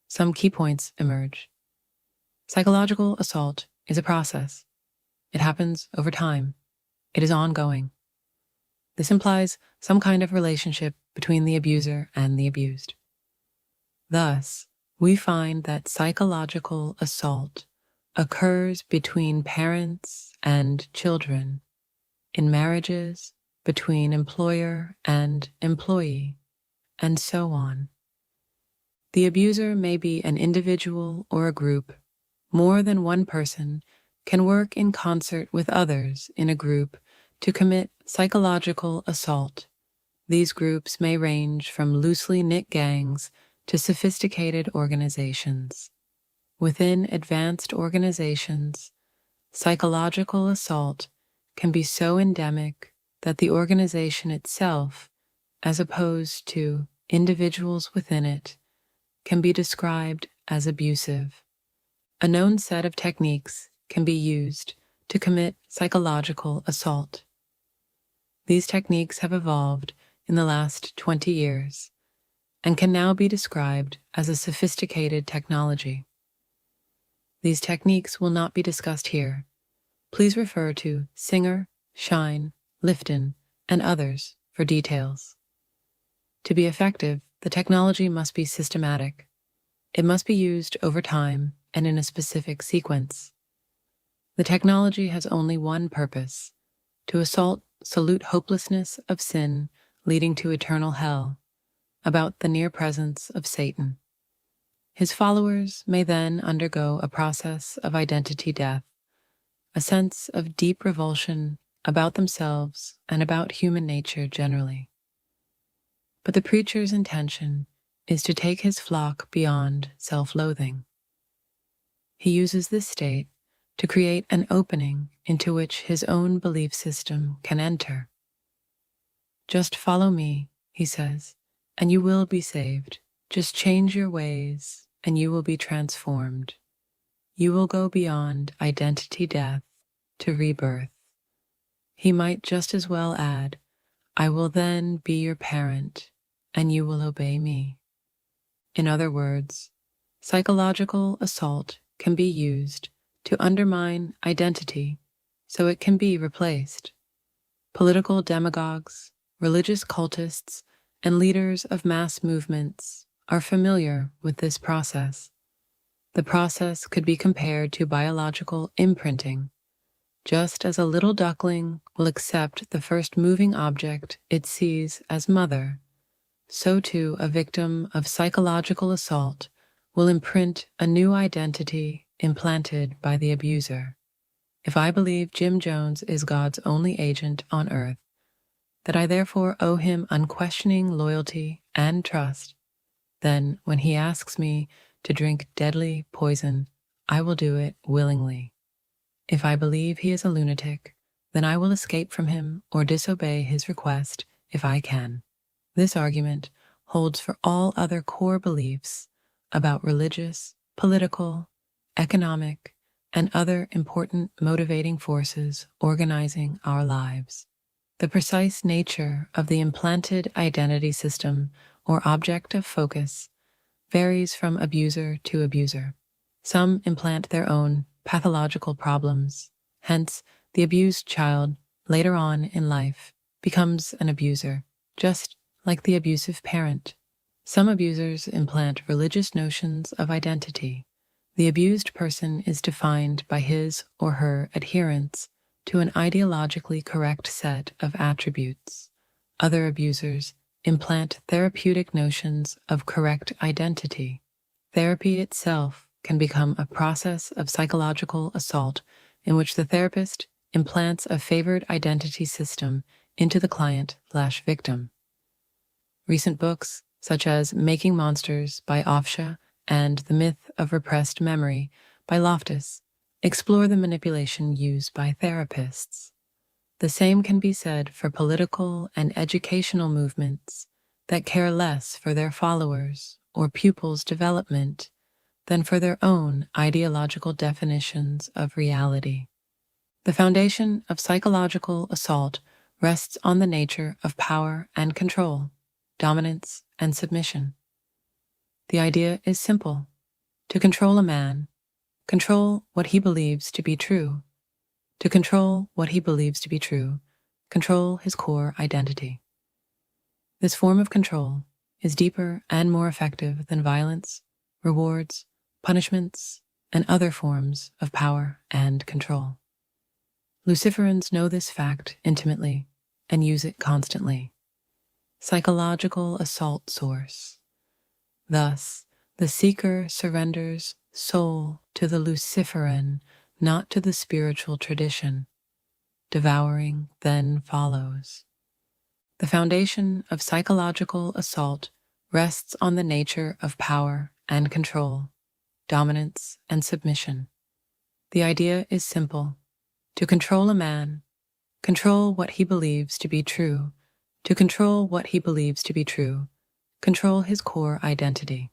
Some key points emerge. Psychological assault is a process. It happens over time. It is ongoing. This implies some kind of relationship between the abuser and the abused. Thus, we find that psychological assault occurs between parents and children, in marriages, between employer and employee, and so on. The abuser may be an individual or a group. More than one person can work in concert with others in a group to commit psychological assault. These groups may range from loosely knit gangs to sophisticated organizations. Within advanced organizations, psychological assault can be so endemic that the organization itself, as opposed to individuals within it, can be described as abusive. A known set of techniques can be used to commit psychological assault. These techniques have evolved in the last 20 years and can now be described as a sophisticated technology. These techniques will not be discussed here. Please refer to Singer, Shine, Lifton, and others for details. To be effective, the technology must be systematic. It must be used over time and in a specific sequence. The technology has only one purpose: to assault absolute hopelessness of sin leading to eternal hell, about the near presence of Satan. His followers may then undergo a process of identity death, a sense of deep revulsion about themselves and about human nature generally. But the preacher's intention is to take his flock beyond self-loathing. He uses this state to create an opening into which his own belief system can enter. Just follow me, he says, and you will be saved. Just change your ways, and you will be transformed. You will go beyond identity death to rebirth. He might just as well add, I will then be your parent, and you will obey me. In other words, psychological assault can be used to undermine identity so it can be replaced. Political demagogues, religious cultists, and leaders of mass movements are familiar with this process. The process could be compared to biological imprinting. Just as a little duckling will accept the first moving object it sees as mother, so too a victim of psychological assault will imprint a new identity implanted by the abuser. If I believe Jim Jones is God's only agent on earth, that I therefore owe him unquestioning loyalty and trust, then when he asks me to drink deadly poison, I will do it willingly. If I believe he is a lunatic, then I will escape from him or disobey his request if I can. This argument holds for all other core beliefs about religious, political, economic, and other important motivating forces organizing our lives. The precise nature of the implanted identity system or object of focus varies from abuser to abuser. Some implant their own pathological problems. Hence, the abused child, later on in life, becomes an abuser, just like the abusive parent. Some abusers implant religious notions of identity. The abused person is defined by his or her adherence to an ideologically correct set of attributes. Other abusers implant therapeutic notions of correct identity. Therapy itself can become a process of psychological assault in which the therapist implants a favored identity system into the client/victim. Recent books, such as Making Monsters by Ofsha and The Myth of Repressed Memory by Loftus, explore the manipulation used by therapists. The same can be said for political and educational movements that care less for their followers or pupils' development than for their own ideological definitions of reality. The foundation of psychological assault rests on the nature of power and control, dominance and submission. The idea is simple: to control a man, control what he believes to be true. To control what he believes to be true, control his core identity. This form of control is deeper and more effective than violence, rewards, punishments, and other forms of power and control. Luciferans know this fact intimately and use it constantly. Psychological assault source. Thus, the seeker surrenders soul to the Luciferan, not to the spiritual tradition. Devouring then follows. The foundation of psychological assault rests on the nature of power and control, dominance and submission. The idea is simple: to control a man, control what he believes to be true. To control what he believes to be true, control his core identity.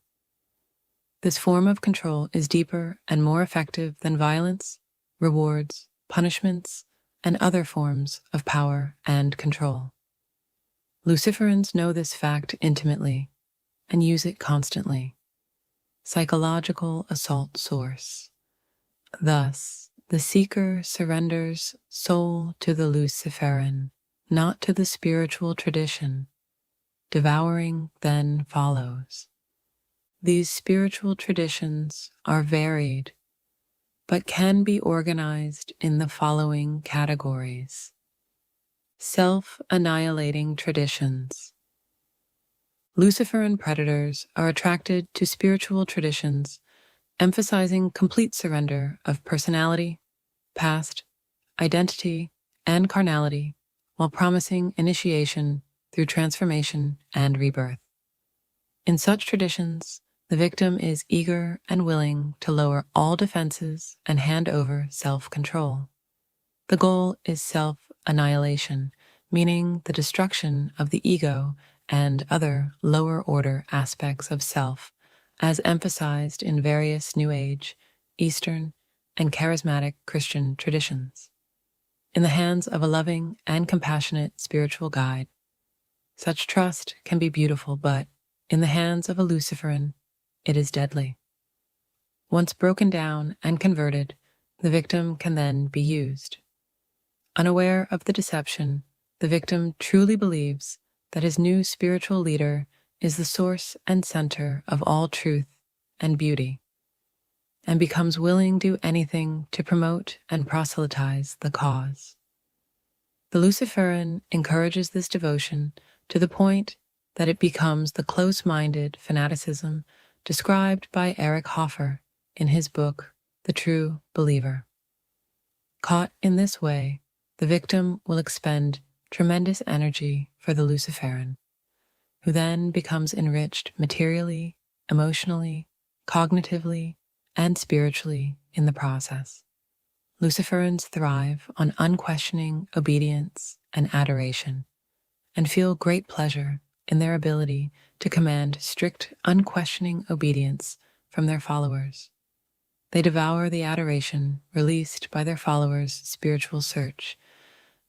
This form of control is deeper and more effective than violence, rewards, punishments, and other forms of power and control. Luciferans know this fact intimately and use it constantly. Psychological assault source. Thus, the seeker surrenders soul to the Luciferan, not to the spiritual tradition. Devouring then follows. These spiritual traditions are varied, but can be organized in the following categories. Self-annihilating traditions. Luciferan predators are attracted to spiritual traditions, emphasizing complete surrender of personality, past, identity, and carnality, while promising initiation through transformation and rebirth. In such traditions, the victim is eager and willing to lower all defenses and hand over self-control. The goal is self-annihilation, meaning the destruction of the ego and other lower-order aspects of self, as emphasized in various New Age, Eastern, and charismatic Christian traditions. In the hands of a loving and compassionate spiritual guide, such trust can be beautiful, but in the hands of a Luciferan, it is deadly. Once broken down and converted, the victim can then be used. Unaware of the deception, the victim truly believes that his new spiritual leader is the source and center of all truth and beauty, and becomes willing to do anything to promote and proselytize the cause. The Luciferan encourages this devotion to the point that it becomes the close-minded fanaticism described by Eric Hoffer in his book, The True Believer. Caught in this way, the victim will expend tremendous energy for the Luciferan, who then becomes enriched materially, emotionally, cognitively, and spiritually in the process. Luciferans thrive on unquestioning obedience and adoration, and feel great pleasure in their ability to command strict, unquestioning obedience from their followers. They devour the adoration released by their followers' spiritual search,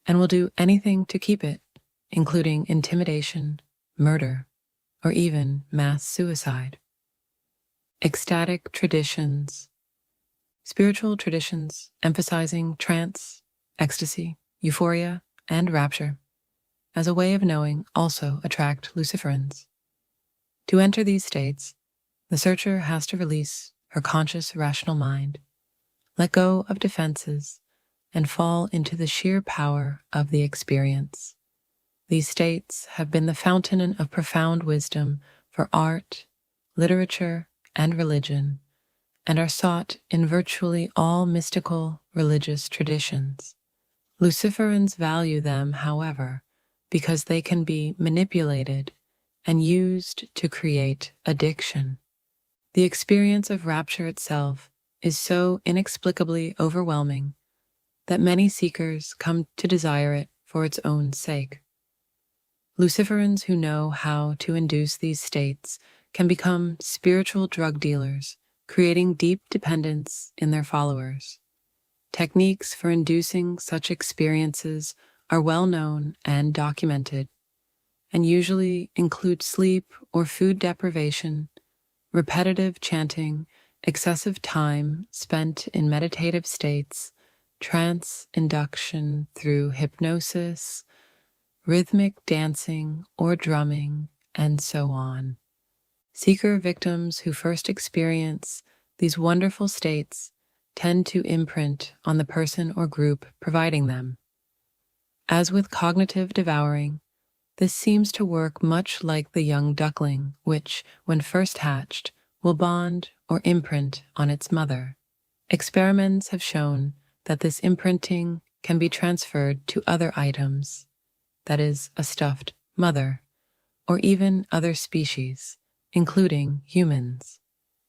and will do anything to keep it, including intimidation, murder, or even mass suicide. Ecstatic traditions. Spiritual traditions emphasizing trance, ecstasy, euphoria, and rapture as a way of knowing also attract Luciferans. To enter these states, the searcher has to release her conscious rational mind, let go of defenses, and fall into the sheer power of the experience. These states have been the fountain of profound wisdom for art, literature, and religion, and are sought in virtually all mystical religious traditions. Luciferans value them, however, because they can be manipulated and used to create addiction. The experience of rapture itself is so inexplicably overwhelming that many seekers come to desire it for its own sake. Luciferans who know how to induce these states can become spiritual drug dealers, creating deep dependence in their followers. Techniques for inducing such experiences are well known and documented, and usually include sleep or food deprivation, repetitive chanting, excessive time spent in meditative states, trance induction through hypnosis, rhythmic dancing or drumming, and so on. Seeker victims who first experience these wonderful states tend to imprint on the person or group providing them. As with cognitive devouring, this seems to work much like the young duckling, which, when first hatched, will bond or imprint on its mother. Experiments have shown that this imprinting can be transferred to other items, that is, a stuffed mother, or even other species, including humans.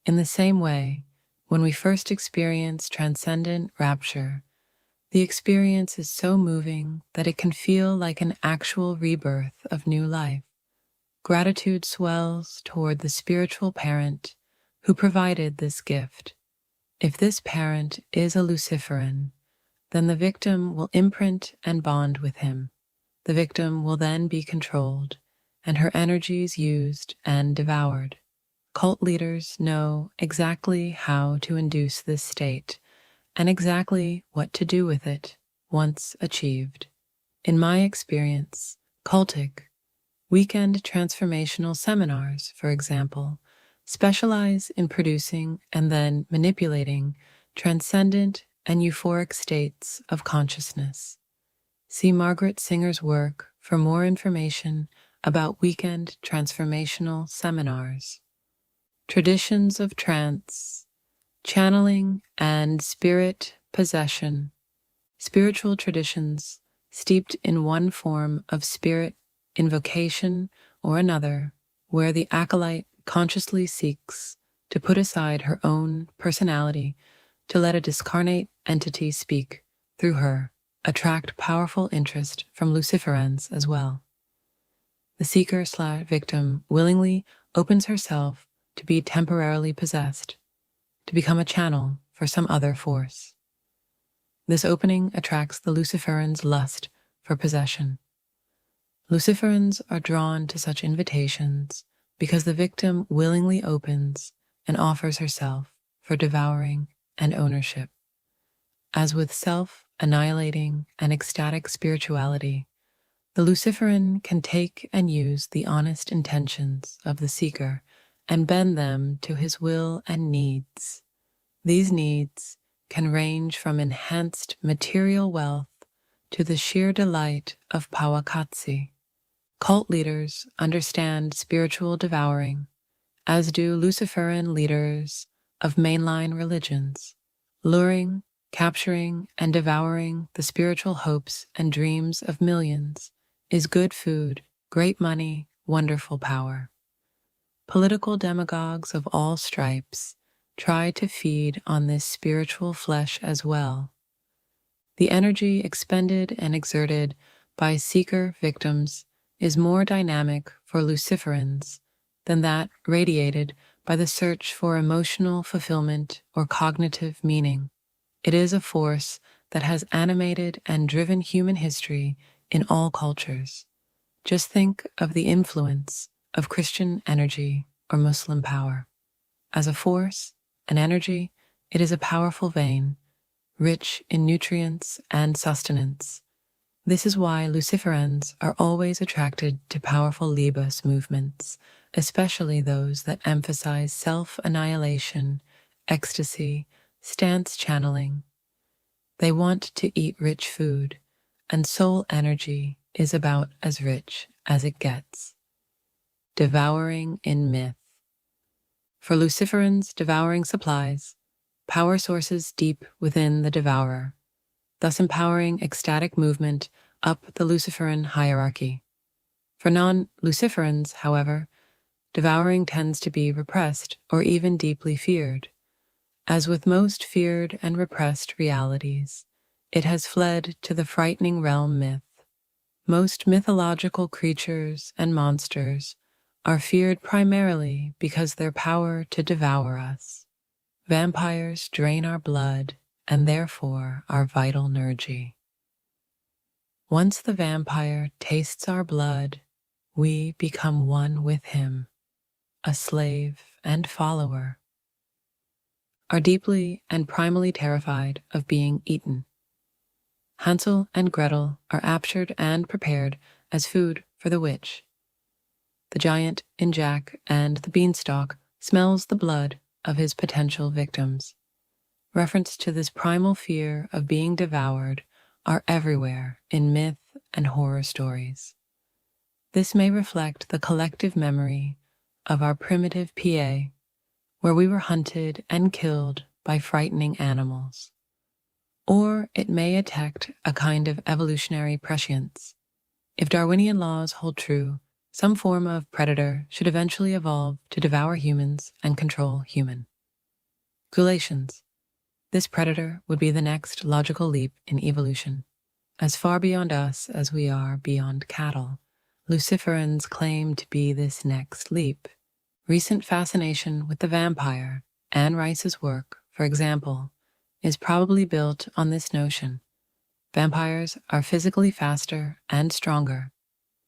In the same way, when we first experience transcendent rapture, the experience is so moving that it can feel like an actual rebirth of new life. Gratitude swells toward the spiritual parent who provided this gift. If this parent is a Luciferan, then the victim will imprint and bond with him. The victim will then be controlled, and her energies used and devoured. Cult leaders know exactly how to induce this state, and exactly what to do with it once achieved. In my experience, cultic, weekend transformational seminars, for example, specialize in producing and then manipulating transcendent and euphoric states of consciousness. See Margaret Singer's work for more information about weekend transformational seminars. Traditions of trance, channeling, and spirit possession. Spiritual traditions steeped in one form of spirit invocation or another, where the acolyte consciously seeks to put aside her own personality to let a discarnate entity speak through her, attract powerful interest from Luciferans as well. The seeker/victim willingly opens herself to be temporarily possessed, to become a channel for some other force. This opening attracts the Luciferans' lust for possession. Luciferans are drawn to such invitations because the victim willingly opens and offers herself for devouring and ownership. As with self-annihilating and ecstatic spirituality, the Luciferan can take and use the honest intentions of the seeker and bend them to his will and needs. These needs can range from enhanced material wealth to the sheer delight of Pawakatsi. Cult leaders understand spiritual devouring, as do Luciferan leaders of mainline religions, luring capturing and devouring the spiritual hopes and dreams of millions is good food, great money, wonderful power. Political demagogues of all stripes try to feed on this spiritual flesh as well. The energy expended and exerted by seeker victims is more dynamic for Luciferans than that radiated by the search for emotional fulfillment or cognitive meaning. It is a force that has animated and driven human history in all cultures. Just think of the influence of Christian energy or Muslim power. As a force, an energy, it is a powerful vein, rich in nutrients and sustenance. This is why Luciferans are always attracted to powerful Libas movements, especially those that emphasize self-annihilation, ecstasy, stance channeling. They want to eat rich food, and soul energy is about as rich as it gets. Devouring in myth. For Luciferans, devouring supplies power sources deep within the devourer, thus empowering ecstatic movement up the Luciferan hierarchy. For non-Luciferans, however, devouring tends to be repressed or even deeply feared. As with most feared and repressed realities, it has fled to the frightening realm myth. Most mythological creatures and monsters are feared primarily because their power to devour us. Vampires drain our blood and therefore our vital energy. Once the vampire tastes our blood, we become one with him, a slave and follower, are deeply and primally terrified of being eaten. Hansel and Gretel are captured and prepared as food for the witch. The giant in Jack and the Beanstalk smells the blood of his potential victims. Reference to this primal fear of being devoured are everywhere in myth and horror stories. This may reflect the collective memory of our primitive PA, where we were hunted and killed by frightening animals. Or it may detect a kind of evolutionary prescience. If Darwinian laws hold true, some form of predator should eventually evolve to devour humans and control human. Gulations. This predator would be the next logical leap in evolution. As far beyond us as we are beyond cattle, Luciferans claim to be this next leap. Recent fascination with the vampire, Anne Rice's work, for example, is probably built on this notion. Vampires are physically faster and stronger,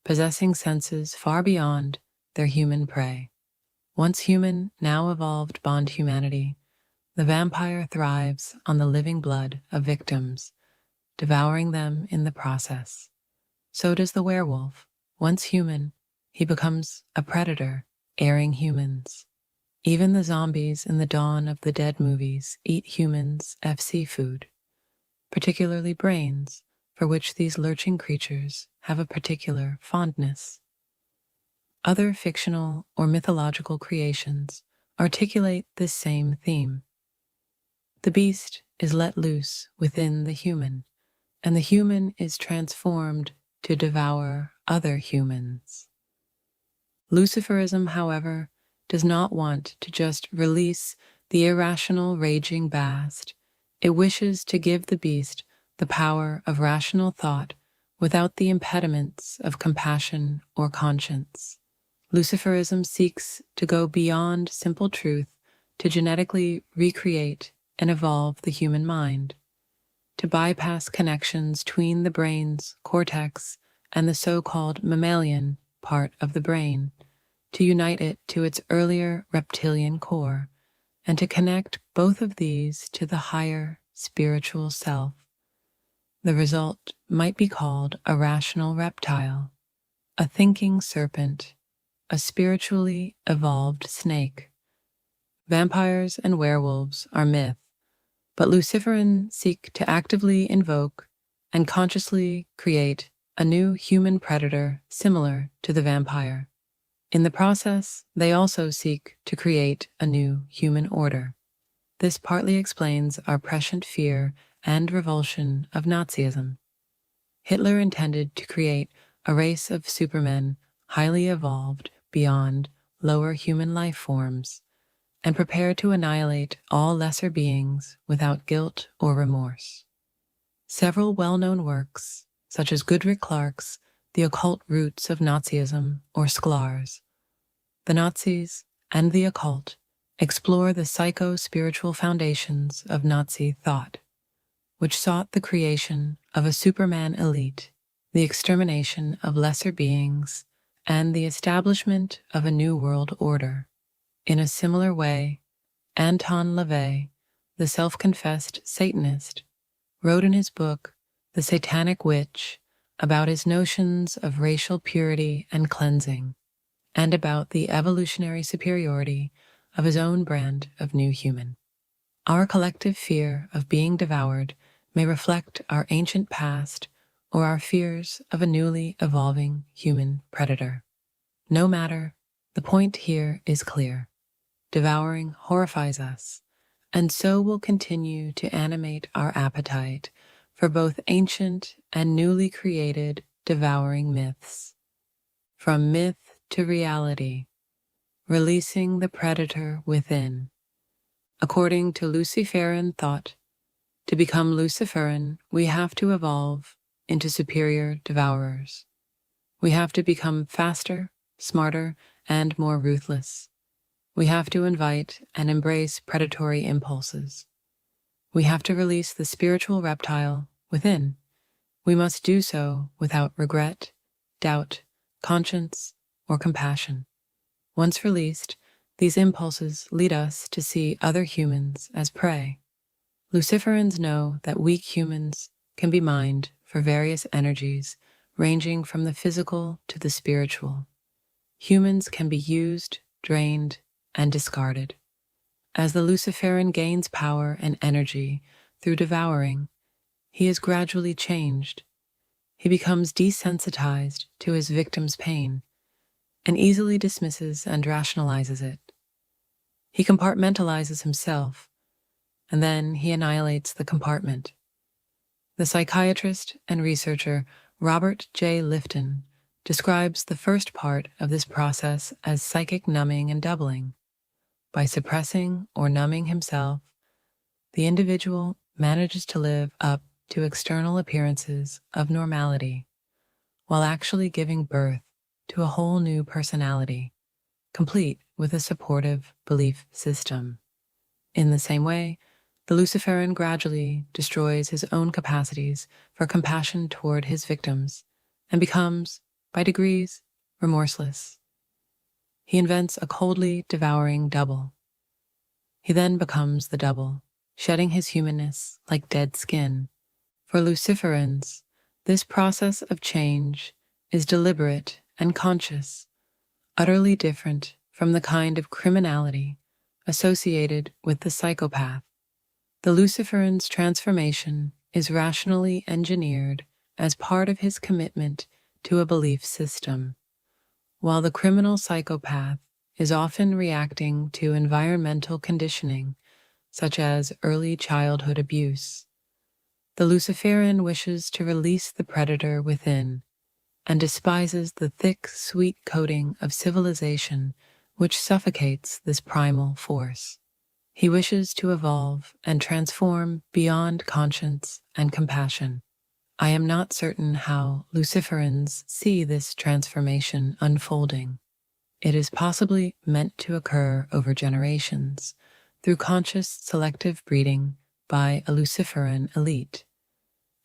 possessing senses far beyond their human prey. Once human, now evolved bond humanity, the vampire thrives on the living blood of victims, devouring them in the process. So does the werewolf. Once human, he becomes a predator, airing humans. Even the zombies in the Dawn of the Dead movies eat humans' FC food, particularly brains, for which these lurching creatures have a particular fondness. Other fictional or mythological creations articulate this same theme. The beast is let loose within the human, and the human is transformed to devour other humans. Luciferism, however, does not want to just release the irrational raging beast. It wishes to give the beast the power of rational thought without the impediments of compassion or conscience. Luciferism seeks to go beyond simple truth to genetically recreate and evolve the human mind, to bypass connections between the brain's cortex and the so-called mammalian part of the brain, to unite it to its earlier reptilian core, and to connect both of these to the higher spiritual self. The result might be called a rational reptile, a thinking serpent, a spiritually evolved snake. Vampires and werewolves are myth, but Luciferans seek to actively invoke and consciously create a new human predator similar to the vampire. In the process, they also seek to create a new human order. This partly explains our prescient fear and revulsion of Nazism. Hitler intended to create a race of supermen highly evolved beyond lower human life forms and prepared to annihilate all lesser beings without guilt or remorse. Several well-known works, such as Goodrich Clark's The Occult Roots of Nazism or Sklar's, The Nazis and the Occult, explore the psycho-spiritual foundations of Nazi thought, which sought the creation of a Superman elite, the extermination of lesser beings, and the establishment of a new world order. In a similar way, Anton LaVey, the self-confessed Satanist, wrote in his book, The Satanic Witch, about his notions of racial purity and cleansing, and about the evolutionary superiority of his own brand of new human. Our collective fear of being devoured may reflect our ancient past or our fears of a newly evolving human predator. No matter, the point here is clear. Devouring horrifies us, and so will continue to animate our appetite for both ancient and newly created devouring myths. From myth to reality, releasing the predator within. According to Luciferan thought, to become Luciferan, we have to evolve into superior devourers. We have to become faster, smarter, and more ruthless. We have to invite and embrace predatory impulses. We have to release the spiritual reptile within. We must do so without regret, doubt, conscience, or compassion. Once released, these impulses lead us to see other humans as prey. Luciferans know that weak humans can be mined for various energies ranging from the physical to the spiritual. Humans can be used, drained, and discarded. As the Luciferan gains power and energy through devouring, he is gradually changed. He becomes desensitized to his victim's pain and easily dismisses and rationalizes it. He compartmentalizes himself, and then he annihilates the compartment. The psychiatrist and researcher Robert J. Lifton describes the first part of this process as psychic numbing and doubling. By suppressing or numbing himself, the individual manages to live up to external appearances of normality, while actually giving birth to a whole new personality, complete with a supportive belief system. In the same way, the Luciferan gradually destroys his own capacities for compassion toward his victims and becomes, by degrees, remorseless. He invents a coldly devouring double. He then becomes the double, shedding his humanness like dead skin. For Luciferans, this process of change is deliberate and conscious, utterly different from the kind of criminality associated with the psychopath. The Luciferan's transformation is rationally engineered as part of his commitment to a belief system, while the criminal psychopath is often reacting to environmental conditioning, such as early childhood abuse. The Luciferan wishes to release the predator within and despises the thick, sweet coating of civilization which suffocates this primal force. He wishes to evolve and transform beyond conscience and compassion. I am not certain how Luciferans see this transformation unfolding. It is possibly meant to occur over generations through conscious selective breeding by a Luciferan elite,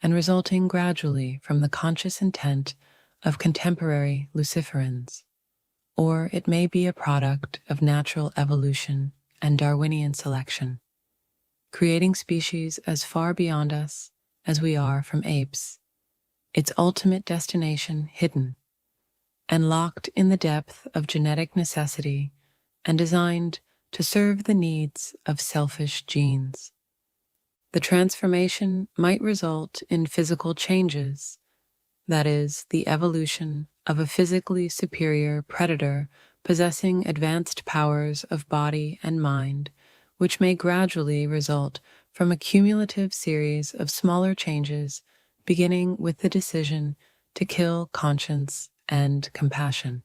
and resulting gradually from the conscious intent of contemporary Luciferans. Or it may be a product of natural evolution and Darwinian selection, creating species as far beyond us as we are from apes, its ultimate destination hidden, and locked in the depth of genetic necessity and designed to serve the needs of selfish genes. The transformation might result in physical changes, that is, the evolution of a physically superior predator possessing advanced powers of body and mind, which may gradually result from a cumulative series of smaller changes, beginning with the decision to kill conscience and compassion.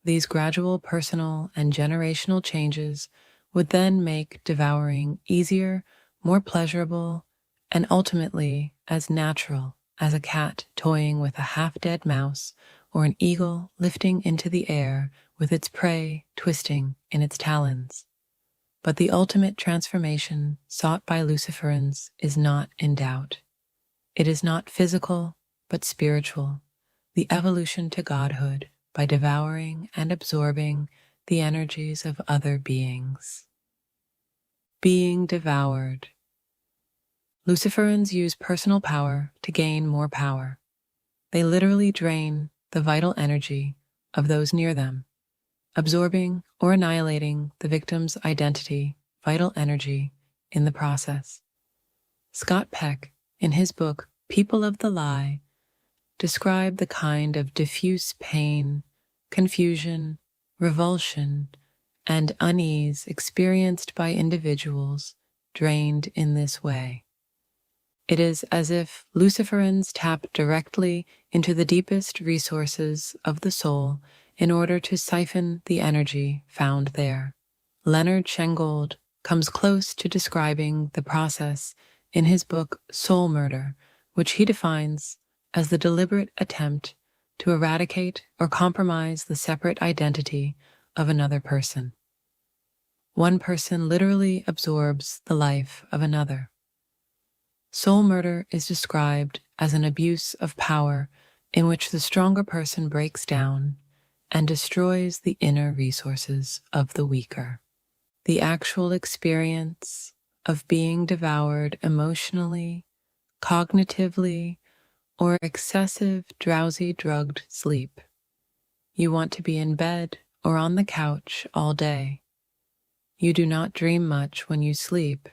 These gradual personal and generational changes would then make devouring easier, more pleasurable, and ultimately as natural as a cat toying with a half-dead mouse or an eagle lifting into the air with its prey twisting in its talons. But the ultimate transformation sought by Luciferians is not in doubt. It is not physical, but spiritual, the evolution to godhood by devouring and absorbing the energies of other beings. Being devoured. Luciferians use personal power to gain more power. They literally drain the vital energy of those near them, absorbing or annihilating the victim's identity, vital energy, in the process. Scott Peck, in his book People of the Lie, described the kind of diffuse pain, confusion, revulsion, and unease experienced by individuals drained in this way. It is as if Luciferians tap directly into the deepest resources of the soul in order to siphon the energy found there. Leonard Shengold comes close to describing the process in his book Soul Murder, which he defines as the deliberate attempt to eradicate or compromise the separate identity of another person. One person literally absorbs the life of another. Soul murder is described as an abuse of power in which the stronger person breaks down and destroys the inner resources of the weaker. The actual experience of being devoured emotionally, cognitively, or excessive drowsy drugged sleep. You want to be in bed or on the couch all day. You do not dream much when you sleep,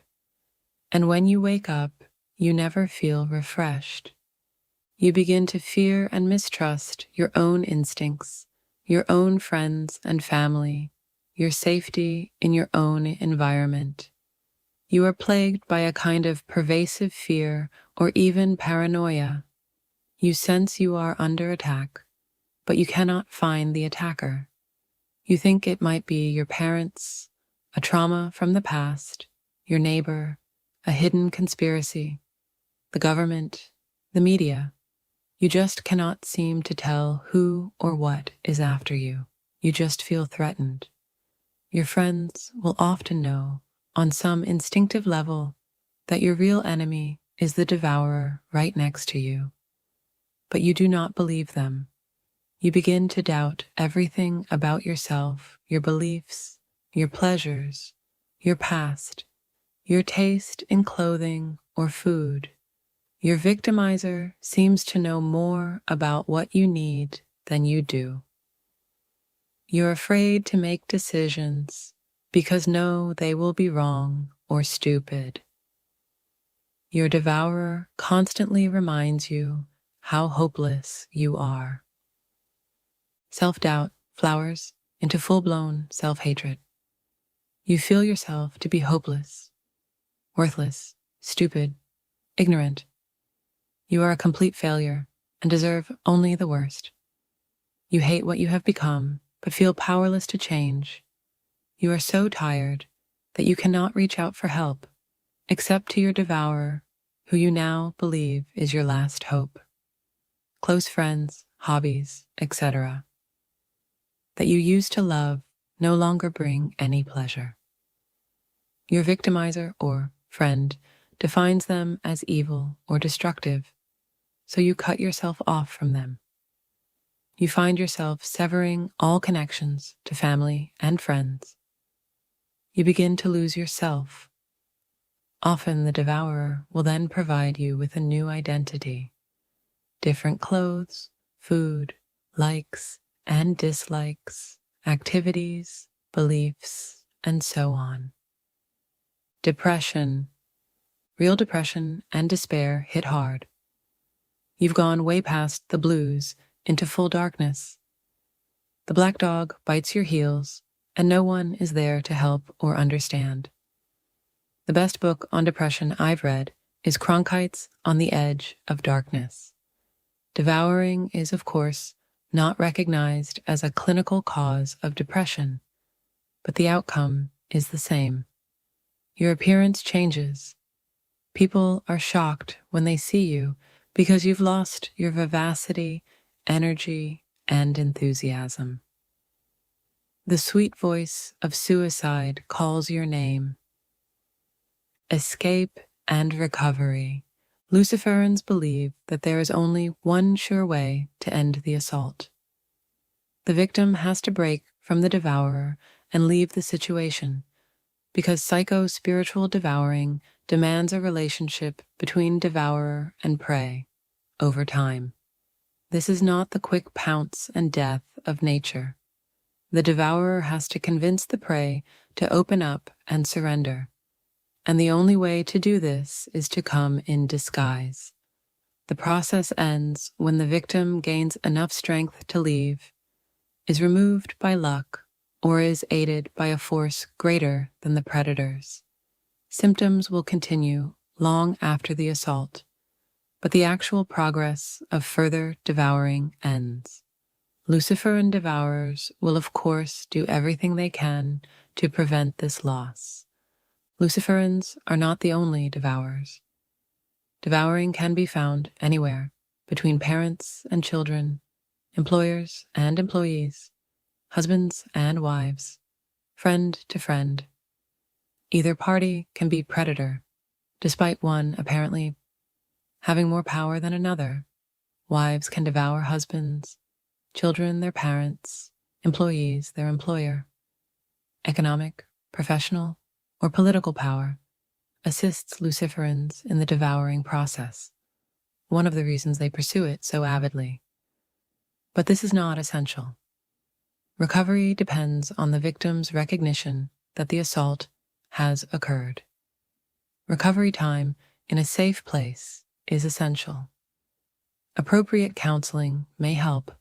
and when you wake up, you never feel refreshed. You begin to fear and mistrust your own instincts, your own friends and family, your safety in your own environment. You are plagued by a kind of pervasive fear or even paranoia. You sense you are under attack, but you cannot find the attacker. You think it might be your parents, a trauma from the past, your neighbor, a hidden conspiracy, the government, the media. You just cannot seem to tell who or what is after you. You just feel threatened. Your friends will often know, on some instinctive level, that your real enemy is the devourer right next to you. But you do not believe them. You begin to doubt everything about yourself, your beliefs, your pleasures, your past, your taste in clothing or food. Your victimizer seems to know more about what you need than you do. You're afraid to make decisions because know they will be wrong or stupid. Your devourer constantly reminds you how hopeless you are. Self-doubt flowers into full-blown self-hatred. You feel yourself to be hopeless, worthless, stupid, ignorant. You are a complete failure and deserve only the worst. You hate what you have become, but feel powerless to change. You are so tired that you cannot reach out for help, except to your devourer, who you now believe is your last hope. Close friends, hobbies, etc., that you used to love no longer bring any pleasure. Your victimizer or friend defines them as evil or destructive, so you cut yourself off from them. You find yourself severing all connections to family and friends. You begin to lose yourself. Often the devourer will then provide you with a new identity, different clothes, food, likes and dislikes, activities, beliefs, and so on. Depression. Real depression and despair hit hard. You've gone way past the blues into full darkness. The black dog bites your heels, and no one is there to help or understand. The best book on depression I've read is Cronkite's On the Edge of Darkness. Devouring is, of course, not recognized as a clinical cause of depression, but the outcome is the same. Your appearance changes. People are shocked when they see you because you've lost your vivacity, energy, and enthusiasm. The sweet voice of suicide calls your name. Escape and recovery. Luciferans believe that there is only one sure way to end the assault. The victim has to break from the devourer and leave the situation, because psycho-spiritual devouring demands a relationship between devourer and prey over time. This is not the quick pounce and death of nature. The devourer has to convince the prey to open up and surrender, and the only way to do this is to come in disguise. The process ends when the victim gains enough strength to leave, is removed by luck, or is aided by a force greater than the predators. Symptoms will continue long after the assault, but the actual progress of further devouring ends. Luciferan devourers will of course do everything they can to prevent this loss. Luciferans are not the only devourers. Devouring can be found anywhere, between parents and children, employers and employees, husbands and wives, friend to friend. Either party can be predator, despite one apparently having more power than another. Wives can devour husbands, children their parents, employees their employer. Economic, professional, or political power assists Luciferans in the devouring process, one of the reasons they pursue it so avidly. But this is not essential. Recovery depends on the victim's recognition that the assault has occurred. Recovery time in a safe place is essential. Appropriate counseling may help,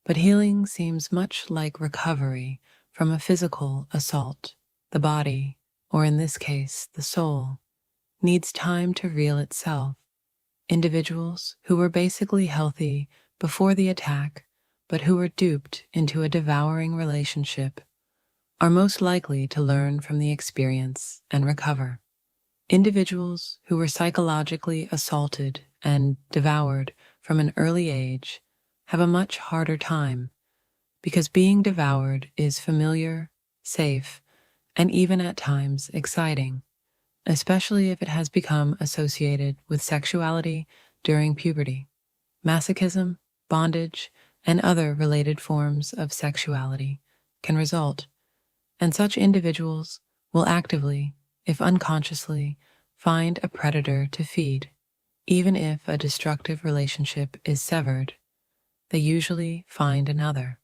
but healing seems much like recovery from a physical assault. The body, or in this case, the soul, needs time to heal itself. Individuals who were basically healthy before the attack, but who were duped into a devouring relationship, are most likely to learn from the experience and recover. Individuals who were psychologically assaulted and devoured from an early age have a much harder time, because being devoured is familiar, safe, and even at times exciting, especially if it has become associated with sexuality during puberty, masochism, bondage, and other related forms of sexuality can result, and such individuals will actively, if unconsciously, find a predator to feed. Even if a destructive relationship is severed, they usually find another.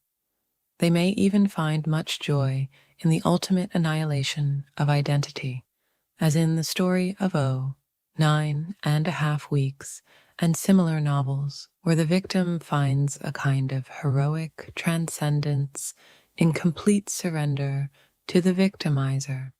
They may even find much joy in the ultimate annihilation of identity, as in the story of O, 9.5 Weeks, and similar novels where the victim finds a kind of heroic transcendence in complete surrender to the victimizer.